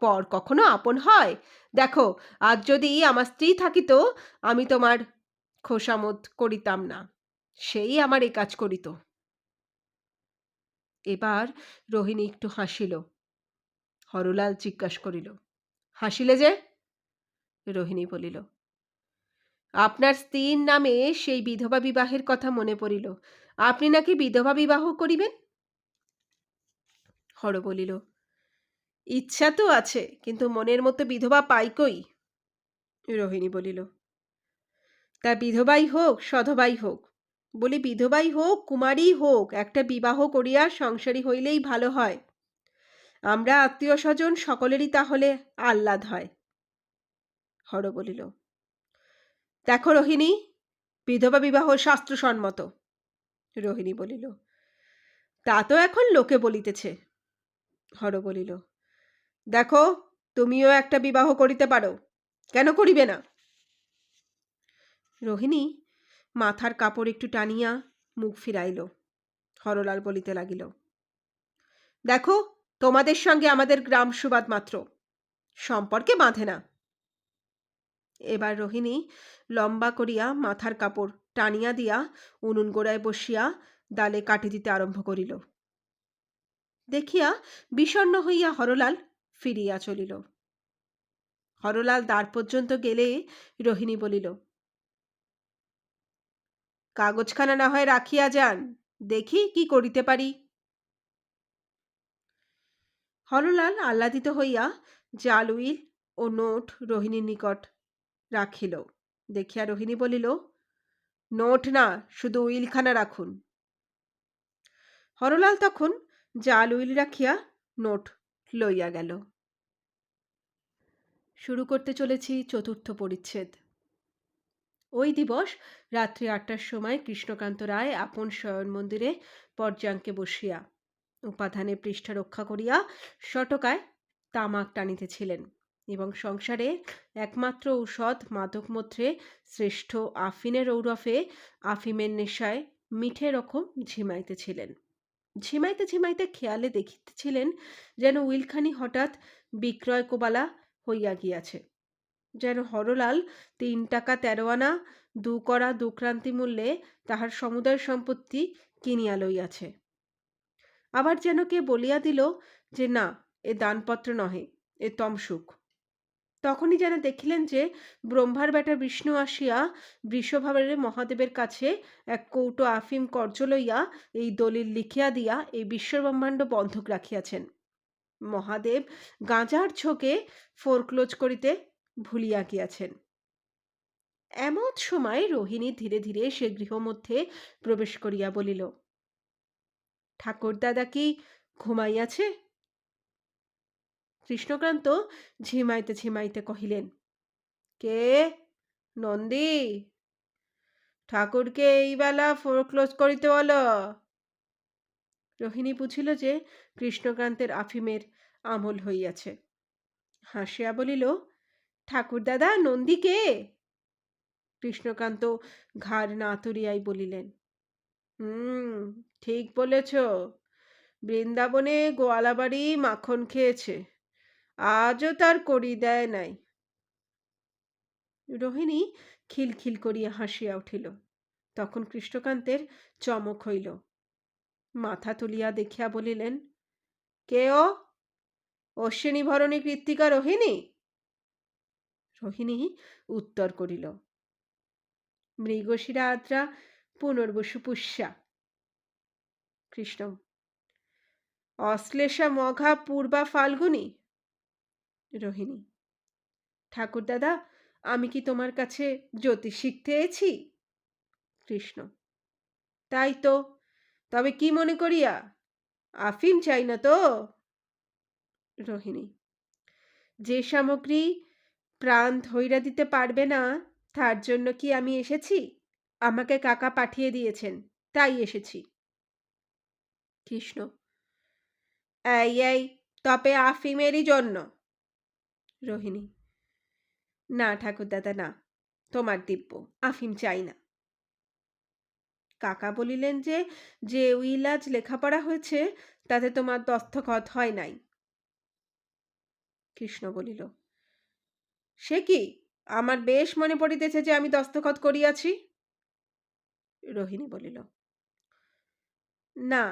A: পর কখনো আপন হয়? দেখো, আজ যদি আমার স্ত্রী থাকিত, আমি তোমার খোসামত করিতাম না, সেই আমার এ কাজ করিত। এবার রোহিণী একটু হাসিল। হরলাল জিজ্ঞাসা করিল, হাসিলে যে? রোহিণী বলিল, আপনার স্ত্রীর নামে সেই বিধবা বিবাহের কথা মনে পড়িল, আপনি নাকি বিধবা বিবাহ করিবেন? হর বলিল, ইচ্ছা তো আছে, কিন্তু মনের মতো বিধবা পাই কই? রোহিণী বলিল, তা বিধবাই হোক সধবাই হোক, বলি বিধবাই হোক কুমারী হোক, একটা বিবাহ করিয়া সংসারী হইলেই ভালো হয়, আমরা আত্মীয় স্বজন সকলেরই তাহলে আহ্লাদ হয়। হর বলিল, দেখো রোহিণী, বিধবা বিবাহ শাস্ত্রসম্মত। রোহিণী বলিল, তা তো এখন লোকে বলিতেছে। হর বলিল, দেখো, তুমিও একটা বিবাহ করিতে পারো, কেন করিবে না? রোহিণী মাথার কাপড় একটু টানিয়া মুখ ফিরাইল। হরলাল বলিতে লাগিল, দেখো, তোমাদের সঙ্গে আমাদের গ্রাম সুবাদ মাত্র, সম্পর্কে বাঁধে না। এবার রোহিণী লম্বা করিয়া মাথার কাপড় টানিয়া দিয়া উনুন গোড়ায় বসিয়া ডালে কাঠি দিতে আরম্ভ করিল। দেখিয়া বিষণ্ণ হইয়া হরলাল ফিরিয়া চলিল। হরলাল দ্বার পর্যন্ত গেলে রোহিণী বলিল, কাগজখানা না হয় রাখিয়া যান, দেখি কি করিতে পারি। হরলাল আহ্লাদিত হইয়া জাল উইল ও নোট রোহিণীর নিকট রাখিল। দেখিয়া রোহিণী বলিল, নোট না, শুধু উইলখানা রাখুন। হরলাল তখন জাল উইল রাখিয়া নোট লইয়া গেল। শুরু করতে চলেছি 4র্থ পরিচ্ছেদ। ওই দিবস রাত্রি 8টার সময় কৃষ্ণকান্ত রায় আপন শয়ন মন্দিরে পর্যাঙ্কে বসিয়া উপাধানে পৃষ্ঠা রক্ষা করিয়া শটকায় তামাক টানিতেছিলেন এবং সংসারে একমাত্র ঔষধ মাদক মধ্যে শ্রেষ্ঠ আফিনের ঔরফে আফিমের নেশায় মিঠে রকম ঝিমাইতেছিলেন। ঝিমাইতে ঝিমাইতে খেয়ালে দেখিতেছিলেন যেন উইলখানি হঠাৎ বিক্রয় কোবালা হইয়া গিয়াছে, যেন হরলাল 3 টাকা 13 আনা 2 করা 2 ক্রান্তি মূল্যে তাহার সমুদয় সম্পত্তি কিনিয়া লইয়াছে। আবার যেন কে বলিয়া দিল যে না, এ দানপত্র নহে, এ তমসুক। তখনই যেন দেখিলেন যে ব্রহ্মার বেটা বিষ্ণু আসিয়া বৃষভাবের মহাদেবের কাছে এক কৌটো আফিম কর্জ লইয়া এই দলিল লিখিয়া দিয়া এই বিশ্বব্রহ্মাণ্ড বন্ধক রাখিয়াছেন। মহাদেব গাঁজার ঝোঁকে ফোরক্লোজ করিতে ভুলিয়া গিয়াছেন। এমত সময় রোহিণী ধীরে ধীরে সে গৃহমধ্যে প্রবেশ করিয়া বলিল, ঠাকুরদাদা কি ঘুমাইয়াছে? কৃষ্ণকান্ত ঝিমাইতে ঝিমাইতে কহিলেন, কে? নন্দী? ঠাকুরকে এই বেলা ফোরক্লোজ করিতে বলো। রোহিণী বুঝিল যে কৃষ্ণকান্তের আফিমের আমল হইয়াছে। হাসিয়া বলিল, ঠাকুরদাদা, নন্দী কে? কৃষ্ণকান্ত ঘাড় না তুলিয়াই বলিলেন, ঠিক বলেছ, বৃন্দাবনে গোয়ালাবাড়ি মাখন খেয়েছে, আজও তার কড়ি দেয় নাই। রোহিণী খিলখিল করিয়া হাসিয়া উঠিল। তখন কৃষ্ণকান্তের চমক হইল। মাথা তুলিয়া দেখিয়া বলিলেন, কে ও? অশ্বিনী ভরণী কৃত্তিকা রোহিণী? রোহিণী উত্তর করিল, মৃগশিরা আদ্রা পুনর্বসু পুষ্যা। কৃষ্ণ, অশ্লেষা মঘা পূর্বা ফাল্গুনী। রোহিণী, ঠাকুরদাদা, আমি কি তোমার কাছে জ্যোতিষ শিখতে এছি? কৃষ্ণ, তাই তো, তবে কি মনে করিয়া? আফিম চাই না তো? রোহিণী, যে সামগ্রী প্রাণ ধৈর্য দিতে পারবে না তার জন্য কি আমি এসেছি? আমাকে কাকা পাঠিয়ে দিয়েছেন, তাই এসেছি। কৃষ্ণ, এই এই, তবে আফিমেরই জন্য? রোহিণী, না ঠাকুরদাদা, না, তোমার দিব্য, আফিম চাই না। কাকা বলিলেন যে যে উইল আজ লেখাপড়া হয়েছে তাতে তোমার দস্তখত হয় নাই। কৃষ্ণ বলিল, সে কি, আমার বেশ মনে পড়িতেছে যে আমি দস্তখত করিয়াছি। রোহিণী বলিল, না,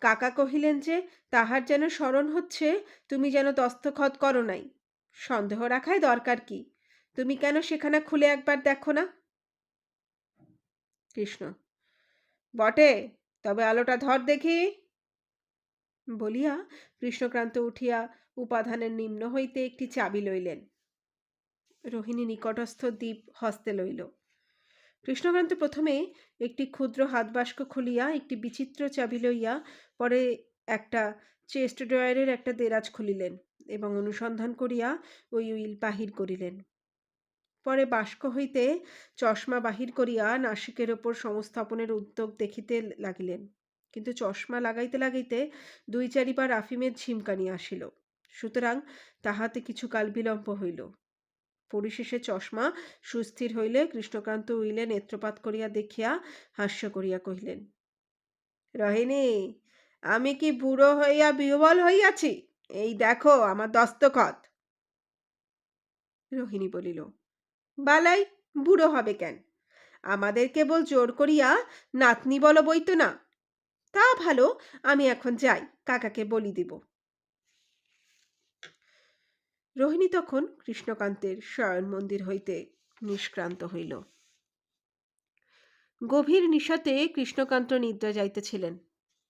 A: কাকা কহিলেন যে তাহার যেন স্মরণ হচ্ছে তুমি যেন দস্তখত করো নাই। সন্দেহ রাখাই দরকার কি, তুমি কেন সেখানে খুলে একবার দেখো না? কৃষ্ণ, বটে, তবে আলোটা ধর দেখি। বলিয়া কৃষ্ণকান্ত উঠিয়া উপাধানের নিম্ন হইতে একটি চাবি লইলেন। রোহিণী নিকটস্থ দ্বীপ হস্তে লইল। কৃষ্ণকান্ত প্রথমে একটি ক্ষুদ্র হাতবাস্ক খুলিয়া একটি বিচিত্র চাবি লইয়া পরে একটা চেস্ট ড্রয়ারের একটা দেরাজ খুলিলেন এবং অনুসন্ধান করিয়া ওই উইল বাহির করিলেন। পরে বাস্ক হইতে চশমা বাহির করিয়া নাসিকের ওপর সংস্থাপনের উদ্যোগ দেখিতে লাগিলেন। কিন্তু চশমা লাগাইতে লাগাইতে 2-4 বার আফিমের ঝিমকানি আসিল, সুতরাং তাহাতে কিছু কাল বিলম্ব হইল। পরিশেষে চশমা সুস্থির হইলে কৃষ্ণকান্ত উইলে নেত্রপাত করিয়া দেখিয়া হাস্য করিয়া কহিলেন, রোহিণী, আমি কি বুড়ো হইয়া বিহবল হইয়াছি? এই দেখো আমার দস্তখত। রোহিণী বলিল, বালাই, বুড়ো হবে কেন? আমাদের কেবল জোর করিয়া নাতনি বল বইতো না। তা ভালো, আমি এখন যাই, কাকাকে বলি দিব। রোহিণী তখন কৃষ্ণকান্তের শয়ন মন্দির হইতে নিষ্ক্রান্ত হইল। গভীর নিশাতে কৃষ্ণকান্ত নিদ্রা যাইতেছিলেন।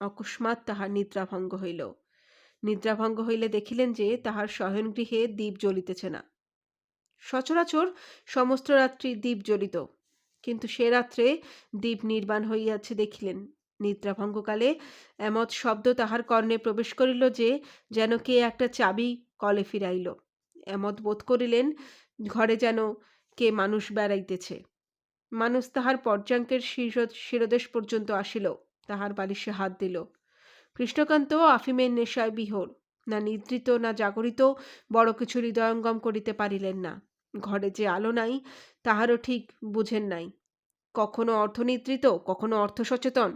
A: অকস্মাৎ তাহার নিদ্রাভঙ্গ হইল। নিদ্রাভঙ্গ হইলে দেখিলেন যে তাহার শয়নগৃহে দীপ জ্বলিতেছে না। সচরাচর সমস্ত রাত্রি দীপ জ্বলিত, কিন্তু সে রাত্রে দীপ নির্বাণ হইয়াছে দেখিলেন। নিদ্রাভঙ্গকালে এমত শব্দ তাহার কর্ণে প্রবেশ করিল যে যেন কে একটা চাবি কলে ফিরাইল। এমত বোধ করিলেন ঘরে যেন কে মানুষ বেড়াইতেছে। মানুষ তাহার পর্যাঙ্কের শিরদেশ পর্যন্ত আসিল, তাহার বালিশে হাত দিল। কৃষ্ণকান্ত আফিমের নেশায় বিহর, না নিদ্রিত না জাগরিত বড় কিছু হৃদয়ঙ্গম করিতে পারিলেন না। ঘরে যে আলো নাই তাহারও ঠিক বুঝেন নাই। কখনো অর্থনিদ্রিত, কখনো অর্থ সচেতন,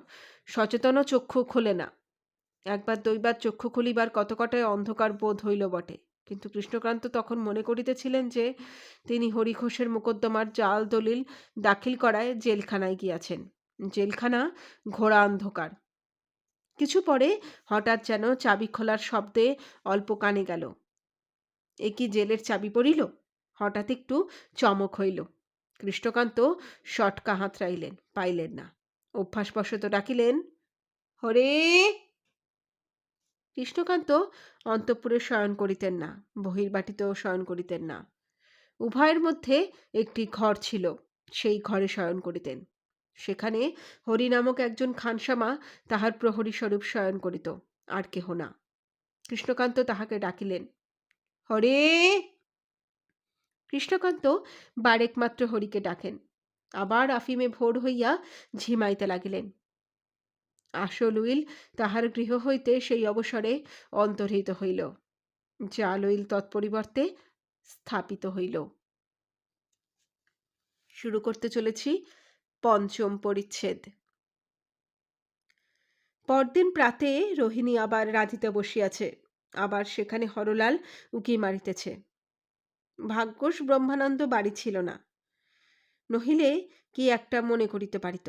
A: সচেতনও চক্ষু খোলে না। একবার দৈবার চক্ষু খুলিবার কতকটায় অন্ধকার বোধ হইল বটে, কিন্তু কৃষ্ণকান্ত তখন মনে করিতেছিলেন যে তিনি হরিঘোষের মোকদ্দমার জাল দলিল দাখিল করায় জেলখানায় গিয়াছেন। জেলখানা ঘোড়া অন্ধকার। কিছু পরে হঠাৎ যেন চাবি খোলার শব্দে অল্প কানে গেল। এ কি জেলের চাবি পড়িল? হঠাৎ একটু চমক হইল। কৃষ্ণকান্ত শটকা হাতড়াইলেন, পাইলেন না। অভ্যাসবশত ডাকিলেন, হরে। কৃষ্ণকান্ত অন্তঃপুরে শয়ন করিতেন না, বহির্বাটিতেও শয়ন করিতেন না। উভয়ের মধ্যে একটি ঘর ছিল, সেই ঘরে শয়ন করিতেন। সেখানে হরি নামক একজন খানসামা তাহার প্রহরী স্বরূপ শয়ন করিত, আর কেহ না। কৃষ্ণকান্ত তাহাকে ডাকিলেন, হরে। কৃষ্ণকান্ত বারেক মাত্র হরিকে ডাকেন, আবার আফিমে ভোর হইয়া ঝিমাইতে লাগিলেন। আসল উইল তাহার গৃহ হইতে সেই অবসরে অন্তর্হিত হইল, জাল উইল তৎপরিবর্তে স্থাপিত হইল। শুরু করতে চলেছি পঞ্চম পরিচ্ছেদ। পরদিন প্রাতে রোহিণী আবার রাঁধিতে বসিয়াছে, আবার সেখানে হরলাল উকি মারিতেছে। ভাগ্যস ব্রহ্মানন্দ বাড়ি ছিল না, নহিলে কি একটা মনে করিতে পারিত।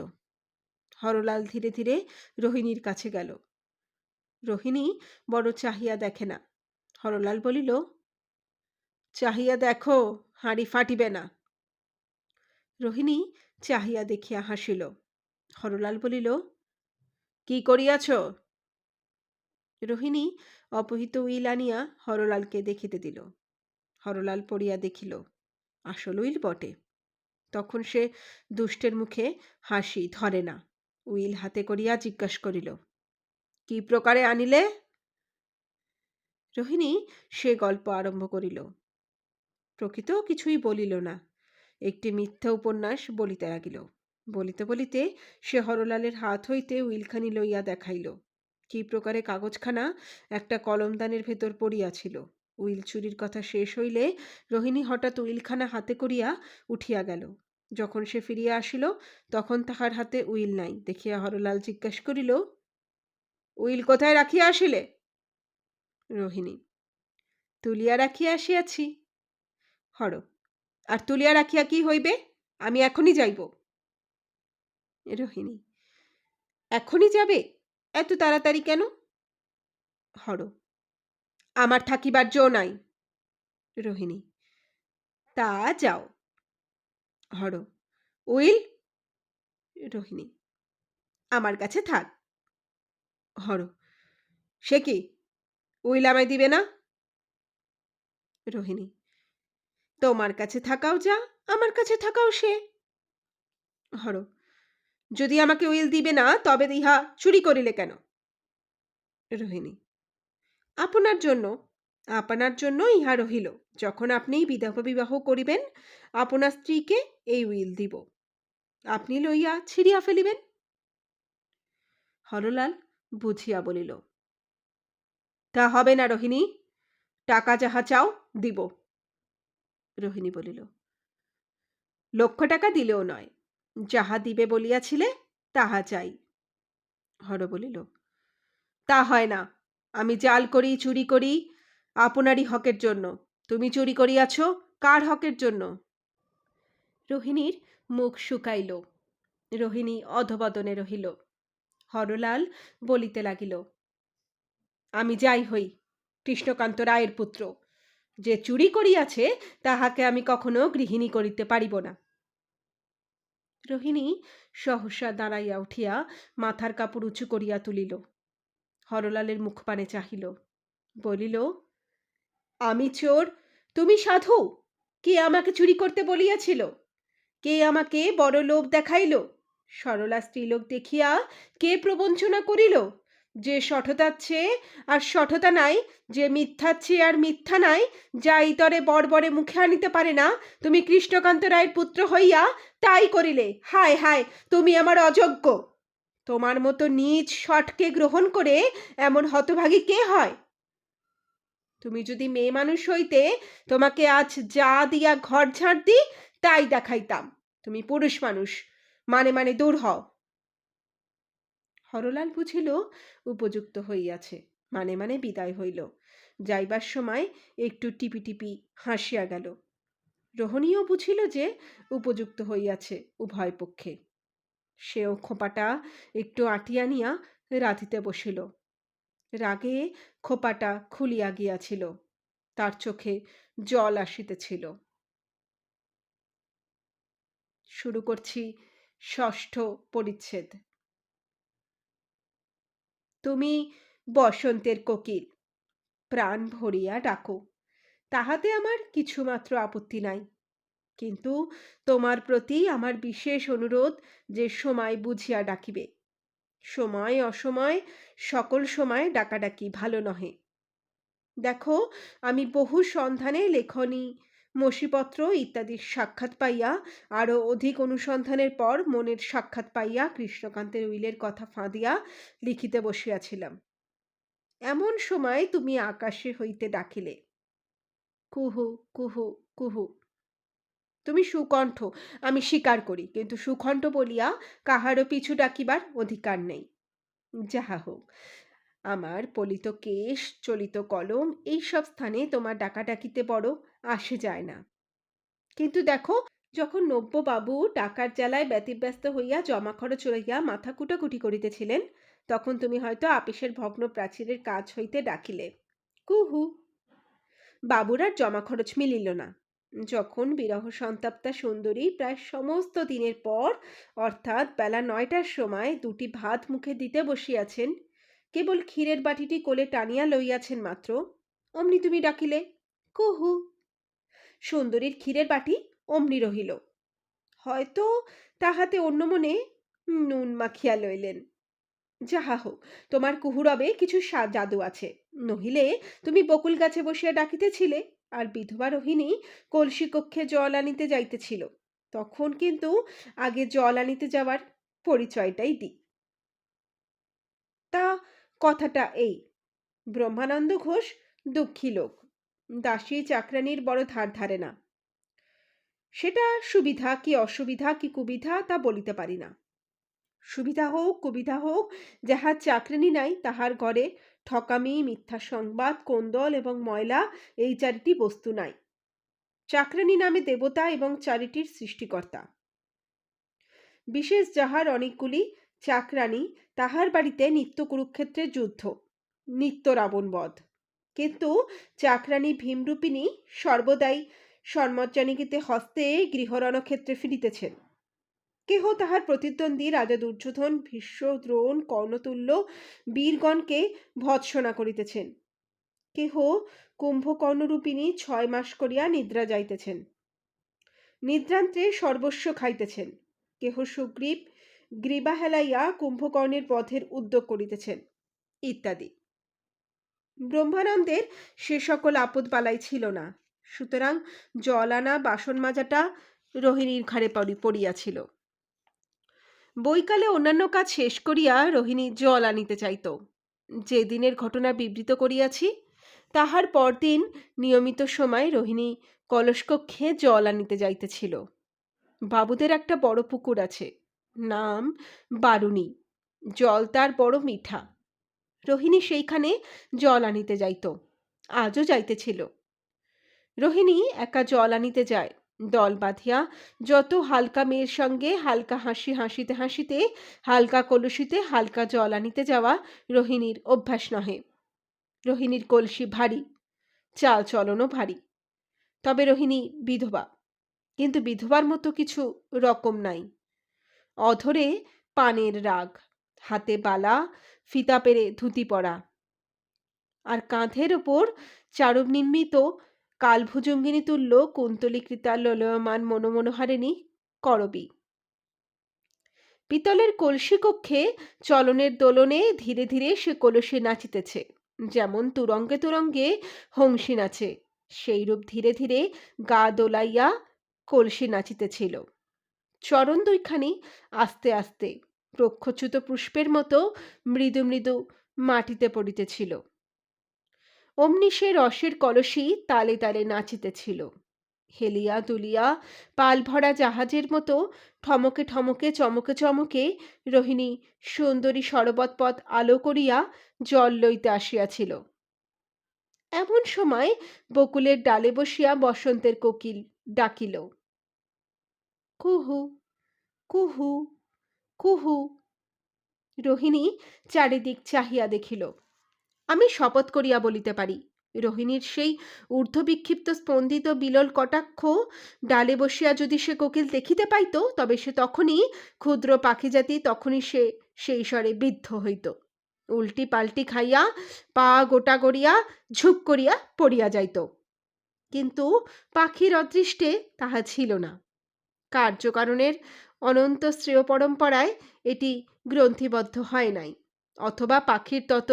A: হরলাল ধীরে ধীরে রোহিণীর কাছে গেল। রোহিণী বড় চাহিয়া দেখে না। হরলাল বলিল, চাহিয়া দেখো, হাঁড়ি ফাটিবে না। রোহিণী চাহিয়া দেখিয়া হাসিল। হরলাল বলিল, কি করিয়াছ? রোহিণী অপহৃত উইল আনিয়া হরলালকে দেখিতে দিল। হরলাল পড়িয়া দেখিল, আসল উইল বটে। তখন সে দুষ্টের মুখে হাসি ধরে না। উইল হাতে করিয়া জিজ্ঞাসা করিল, কি প্রকারে আনিলে? রোহিণী সে গল্প আরম্ভ করিল। প্রকৃত কিছুই বলিল না, একটি মিথ্যা উপন্যাস বলিতে লাগিল। বলিতে বলিতে সে হরলালের হাত হইতে উইলখানি লইয়া দেখাইল। কি প্রকারে কাগজখানা একটা কলমদানের ভেতর পড়িয়াছিল। উইল চুরির কথা শেষ হইলে রোহিণী হঠাৎ উইলখানা হাতে করিয়া উঠিয়া গেল। যখন সে ফিরিয়া আসিল, তখন তাহার হাতে উইল নাই। দেখিয়া হরলাল জিজ্ঞাসা করিল, উইল কোথায় রাখিয়া আসিলে? রোহিণী, তুলিয়া রাখিয়া আসিয়াছি। হর, আর তুলিয়া রাখিয়া কি হইবে? আমি এখনই যাইব। রোহিণী, এখনই যাবে? এত তাড়াতাড়ি কেন? হর, আমার থাকিবার জো নাই। রোহিণী, তা যাও। হর, উইল? রোহিণী, আমার কাছে থাক। হর, সে কি, উইল আমায় দিবে না? রোহিণী, তোমার কাছে থাকাও যা, আমার কাছে থাকাও সে। হর, যদি আমাকে উইল দিবে না, তবে ইহা চুরি করিলে কেন? রোহিণী, আপনার জন্য, আপনার জন্য ইহা রহিল। যখন আপনি বিধবা বিবাহ করিবেন, আপনার স্ত্রীকে এই উইল দিব, আপনি লইয়া ছিঁড়িয়া ফেলিবেন। হরলাল বুঝিয়া বলিল, তা হবে না রোহিণী, টাকা যাহা চাও দিব। রোহিণী বলিল, 1,00,000 টাকা দিলেও নয়, যাহা দিবে বলিয়াছিলে তাহা চাই। হর বলিল, তা হয় না, আমি জাল করি, চুরি করি আপনারই হকের জন্য। তুমি চুরি করিয়াছ কার হকের জন্য? রোহিণীর মুখ শুকাইল। রোহিণী অধবদনে রহিল। হরলাল বলিতে লাগিল, আমি যাই হই কৃষ্ণকান্ত রায়ের পুত্র, যে চুরি করিয়াছে তাহাকে আমি কখনো গৃহিণী করিতে পারিব না। রোহিণী সহসা দাঁড়াইয়া উঠিয়া মাথার কাপড় উঁচু করিয়া তুলিল। হরলালের মুখপানে চাহিল, বলিল, আমি চোর, তুমি সাধু? কে আমাকে চুরি করতে বলিয়াছিল? কে আমাকে বড় লোভ দেখাইল? সরলা স্ত্রীলোক দেখিয়া কে প্রবঞ্চনা করিল? যে সঠতার চেয়ে আর সঠতা নাই, যে মিথ্যার চেয়ে আর মিথ্যা নাই, যা ইতরে বড়বড়ে মুখে আনিতে পারে না, তুমি কৃষ্ণকান্ত রায়ের পুত্র হইয়া তাই করিলে। হায় হায়, তুমি আমার অযোগ্য। তোমার মতো নীচ শটকে গ্রহণ করে এমন হতভাগী কে হয়? তুমি যদি মেয়ে মানুষ হইতে, তোমাকে আজ যা দিয়া ঘর ঝাড় দি তাই দেখাইতাম। তুমি পুরুষ মানুষ, মানে মানে দূর হও। হরলাল বুঝিল উপযুক্ত হইয়াছে, মানে মানে বিদায় হইল। যাইবার সময় একটু টিপি টিপি হাসিয়া গেল। রোহিণীও বুঝিল যে উপযুক্ত হইয়াছে উভয় পক্ষে। সেও খোঁপাটা একটু আটিয়া নিয়া রাঁধিতে বসিল। রাগে খোঁপাটা খুলিয়া গিয়াছিল, তার চোখে জল আসিতেছিল। শুরু করছি ষষ্ঠ পরিচ্ছেদ। তুমি বসন্তের কোকিল, প্রাণ ভরিয়া ডাকো, তাহাতে আমার কিছুমাত্র আপত্তি নাই। কিন্তু তোমার প্রতি আমার বিশেষ অনুরোধ যে সময় বুঝিয়া ডাকিবে। সময় অসময় সকল সময় ডাকাডাকি ভালো নহে। দেখো, আমি বহু সন্ধানে লেখনী, মসিপত্র ইত্যাদির সাক্ষাৎ পাইয়া, আরও অধিক অনুসন্ধানের পর মনের সাক্ষাৎ পাইয়া কৃষ্ণকান্তের উইলের কথা ফাঁদিয়া লিখিতে বসিয়াছিলাম। এমন সময় তুমি আকাশে হইতে ডাকিলে, কুহু কুহু কুহু। তুমি সুকণ্ঠ, আমি স্বীকার করি, কিন্তু সুকণ্ঠ বলিয়া কাহারও পিছু ডাকিবার অধিকার নেই। যাহা হোক, আমার পলিত কেশ, চলিত কলম, এইসব স্থানে তোমার ডাকাডাকিতে বড় আসে যায় না। কিন্তু দেখো, যখন নব্যবাবু টাকার জ্বালায় ব্যতিব্যস্ত হইয়া জমা খরচ লইয়া মাথা কুটাকুটি করিতেছিলেন, তখন তুমি হয়তো আপিসের ভগ্ন প্রাচীরের কাজ হইতে ডাকিলে, কুহু। বাবুর আর জমা খরচ মিলিল না। যখন বিরহ সন্তাপ্তা সুন্দরী প্রায় সমস্ত দিনের পর, অর্থাৎ বেলা 9টার সময় দুটি ভাত মুখে দিতে বসিয়াছেন, কেবল ক্ষীরের বাটিটি কোলে টানিয়া লইয়াছেন মাত্র, অমনি তুমি ডাকিলে, কুহু। সুন্দরীর ক্ষীরের বাটি অমনি রহিল। হয়তো তাহাতে অন্য মনে নুন মাখিয়া লইলেন। যাহা হোক, তোমার কুহুরবে কিছু জাদু আছে, নহিলে তুমি বকুল গাছে বসিয়া ডাকিতেছিলে, আর বিধবা রোহিণী কলসি কক্ষে জল আনিতে যাইতেছিল। তখন কিন্তু আগে জল আনিতে যাওয়ার পরিচয়টাই দিই। তা কথাটা এই, ব্রহ্মানন্দ ঘোষ দুঃখী লোক, দাসী চাকরানির বড় ধার ধারে না। সেটা সুবিধা কি অসুবিধা কি কুবিধা তা বলিতে পারি না। সুবিধা হোক কুবিধা হোক, যাহার চাকরানি নাই তাহার ঘরে ঠকামি, মিথ্যা সংবাদ, কোন্দল এবং ময়লা, এই চারিটি বস্তু নাই। চাকরানি নামে দেবতা এবং চারিটির সৃষ্টিকর্তা। বিশেষ যাহার অনেকগুলি চাকরানি, তাহার বাড়িতে নিত্য কুরুক্ষেত্রের যুদ্ধ, নিত্য রাবণ বধ। কিন্তু চাকরানি ভীমরূপিণী সর্বদাই সন্মজ্জানিকিতে হস্তে গৃহরণক্ষেত্রে ফিরিতেছেন। কেহ তাহার প্রতিদ্বন্দ্বী রাজা দুর্যোধন, ভীষ্ম, দ্রোণ, কর্ণতুল্য বীরগণকে ভৎসনা করিতেছেন। কেহ কুম্ভকর্ণরূপিণী 6 মাস করিয়া নিদ্রা যাইতেছেন, নিদ্রান্তে সর্বস্ব খাইতেছেন। কেহ সুগ্রীব গ্রীবা হেলাইয়া কুম্ভকর্ণের বধের উদ্যোগ করিতেছেন, ইত্যাদি। ব্রহ্মানন্দের সে সকল আপদ বালাই ছিল না, সুতরাং জল আনা বাসন মাজাটা রোহিণীর ঘাড়ে পড়িয়াছিল। বৈকালে অন্যান্য কাজ শেষ করিয়া রোহিণী জল আনিতে চাইত। যে দিনের ঘটনা বিবৃত করিয়াছি, তাহার পরদিন নিয়মিত সময় রোহিণী কলসকক্ষে জল আনিতে যাইতেছিল। বাবুদের একটা বড় পুকুর আছে, নাম বারুণী, জল তার বড় মিঠা। রোহিণী সেইখানে জল আনিতে যাইত, আজও যাইতেছিল। রোহিণী একা জল আনিতে যায়, দল বাঁধিয়া যত হালকা মেয়ের সঙ্গে হালকা হাসি হাসিতে হাসিতে হালকা কলসিতে হালকা জল আনিতে যাওয়া রোহিণীর অভ্যাস নহে। রোহিণীর কলসি ভারী, চাল চলনও ভারী। তবে রোহিণী বিধবা, কিন্তু বিধবার মতো কিছু রকম নাই। অধরে পানের রাগ, হাতে বালা, ফিতা পেরে ধুতি পরা, আর কাঁধের ওপর চারব নির্মিত কালভুজঙ্গিনী তুল্য কুন্তলীকৃতা ললয়মান মনোমনোহারিণী করবী। পিতলের কলসি কক্ষে চলনের দোলনে ধীরে ধীরে সে কলসি নাচিতেছে, যেমন তুরঙ্গে তুরঙ্গে হংসী নাচে, সেইরূপ ধীরে ধীরে গা দোলাইয়া কলসি নাচিতেছিল। চরণ দুইখানি আস্তে আস্তে প্রক্ষচ্যুত পুষ্পের মতো মৃদু মৃদু মাটিতে পড়িতেছিল। অমনি সে রসের কলসি তালে তালে নাচিতেছিল। হেলিয়া দুলিয়া পাল ভরা জাহাজের মতো ঠমকে ঠমকে চমকে চমকে রোহিণী সুন্দরী সরবৎ পথ আলো করিয়া জল লইতে আসিয়াছিল। এমন সময় বকুলের ডালে বসিয়া বসন্তের কোকিল ডাকিল, কুহু কুহু কুহু। রোহিণী চারিদিক চাহিয়া দেখিল। আমি শপথ করিয়া বলিতে পারি, রোহিণীর সেই ঊর্ধ্ববিক্ষিপ্ত স্পন্দিত বিলল কটাক্ষ ডালে বসিয়া যদি সে কোকিল দেখিতে পাইত, তবে সে তখনই ক্ষুদ্র পাখিজাতি, তখনই সে সেই স্বরে বিদ্ধ হইত, উল্টি পাল্টি খাইয়া পা গোটা গড়িয়া ঝুপ করিয়া পড়িয়া যাইত। কিন্তু পাখির অদৃষ্টে তাহা ছিল না। কার্যকারণের অনন্ত শ্রেয় পরম্পরায় এটি গ্রন্থিবদ্ধ হয় নাই, অথবা পাখির তত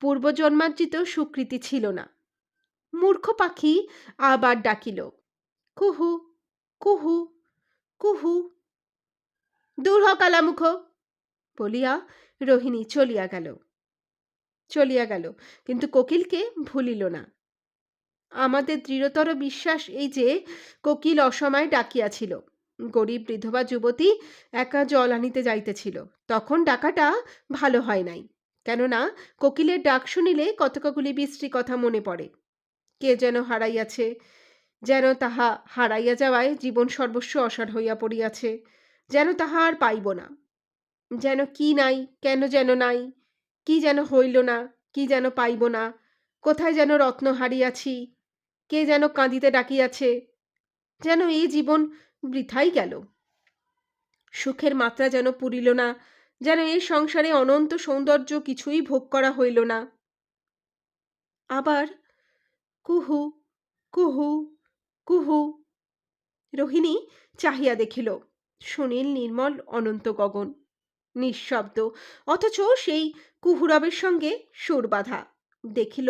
A: পূর্বজন্মার্জিত স্বীকৃতি ছিল না। মূর্খ পাখি আবার ডাকিল, কুহু কুহু কুহু। দূর হ কালামুখ বলিয়া রোহিণী চলিয়া গেল, কিন্তু কোকিলকে ভুলিল না। আমাদের দৃঢ়তর বিশ্বাস এই যে কোকিল অসময়ে ডাকিয়াছিল। গরিব বিধবা যুবতী একা জল আনিতে যাইতেছিল, তখন ডাকাটা ভালো হয় নাই। কেননা কোকিলের ডাক শুনিলে কতকগুলি বিশ্রী কথা মনে পড়ে। কে যেন হারাইয়াছে, যেন তাহা হারাইয়া যাওয়ায় জীবন সর্বস্ব অসাড় হইয়া পড়িয়াছে, যেন তাহা আর পাইব না, যেন কি নাই, কেন যেন নাই, কি যেন হইল না, কি যেন পাইব না, কোথায় যেন রত্ন হারিয়াছি, কে যেন কাঁদিতে ডাকিয়াছে, যেন এই জীবন বৃথাই গেল, সুখের মাত্রা যেন পুরিল না, যেন এই সংসারে অনন্ত সৌন্দর্য কিছুই ভোগ করা হইল না। আবার কুহু কুহু কুহু। রোহিণী চাহিয়া দেখিল, সুনীল নির্মল অনন্ত গগন, নিঃশব্দ, অথচ সেই কুহুরবের সঙ্গে সুর বাঁধা। দেখিল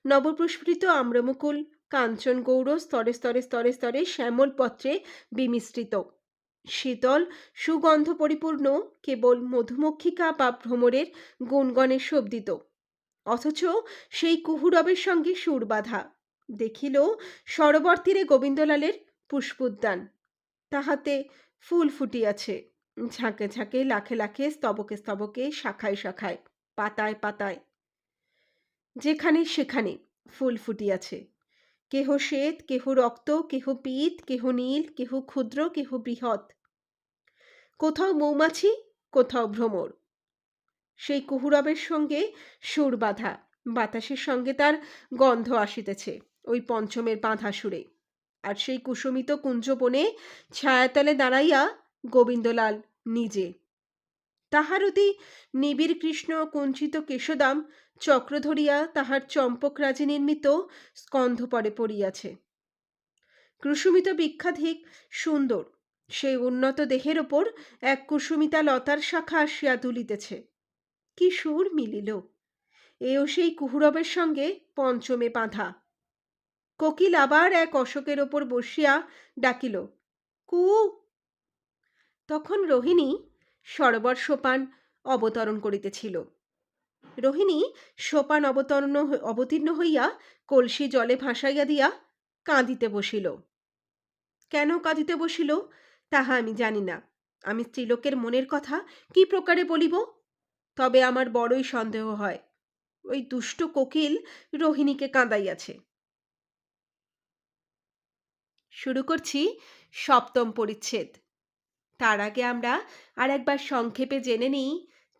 A: নবপ্রস্ফুটিত আম্রমুকুল কাঞ্চন গৌর স্তরে স্তরে স্তরে স্তরে শ্যামল পত্রে বিমিশ্রিত, শীতল সুগন্ধ পরিপূর্ণ, কেবল মধুমক্ষিকা বা ভ্রমরের গুণগণে শোভিত, অথচ সেই কুহুরবের সঙ্গে সুর বাঁধা। দেখিল সরোবর তীরে গোবিন্দলালের পুষ্পোদ্যান, তাহাতে ফুল ফুটিয়াছে, ঝাঁকে ঝাঁকে লাখে লাখে স্তবকে স্তবকে শাখায় শাখায় পাতায় পাতায়, যেখানে সেখানে ফুল ফুটিয়াছে, কেহ শ্বেত, কেহ রক্ত, কেহ পীত, কেহ নীল, কেহ ক্ষুদ্র, কেহ বৃহৎ, কোথাও মৌমাছি, কোথাও ভ্রমর। সেই কুহুরবের সঙ্গে সুর বাঁধা, বাতাসের সঙ্গে তার গন্ধ আসিতেছে ওই পঞ্চমের বাঁধা সুরে। আর সেই কুসুমিত কুঞ্জবনে ছায়াতলে দাঁড়াইয়া গোবিন্দলাল নিজে, তাহার অতি নিবিড় কৃষ্ণ কুঞ্চিত কেশদাম চক্র ধরিয়া তাহার চম্পকরাজি নির্মিত স্কন্ধপরে পড়িয়াছে। কুসুমিত বিখ্যাধিক সুন্দর সেই উন্নত দেহের ওপর এক কুসুমিতা লতার শাখা আসিয়া দুলিতেছে। কি সুর মিলিল! এও সেই কুহুরবের সঙ্গে পঞ্চমে বাঁধা। কোকিল আবার এক অশোকের ওপর বসিয়া ডাকিল, কু। তখন রোহিণী সরোবর সোপান অবতরণ করিতেছিল। রোহিণী সোপান অবতীর্ণ হইয়া কলসি জলে ভাসাইয়া দিয়া কাঁদিতে বসিল। কেন কাঁদিতে বসিল তাহা আমি জানি না। আমি স্ত্রীলোকের মনের কথা কি প্রকারে বলিব? তবে আমার বড়ই সন্দেহ হয় ওই দুষ্ট কোকিল রোহিণীকে কাঁদাইয়াছে। শুরু করছি সপ্তম পরিচ্ছেদ। তার আগে আমরা আর একবার সংক্ষেপে জেনে নিই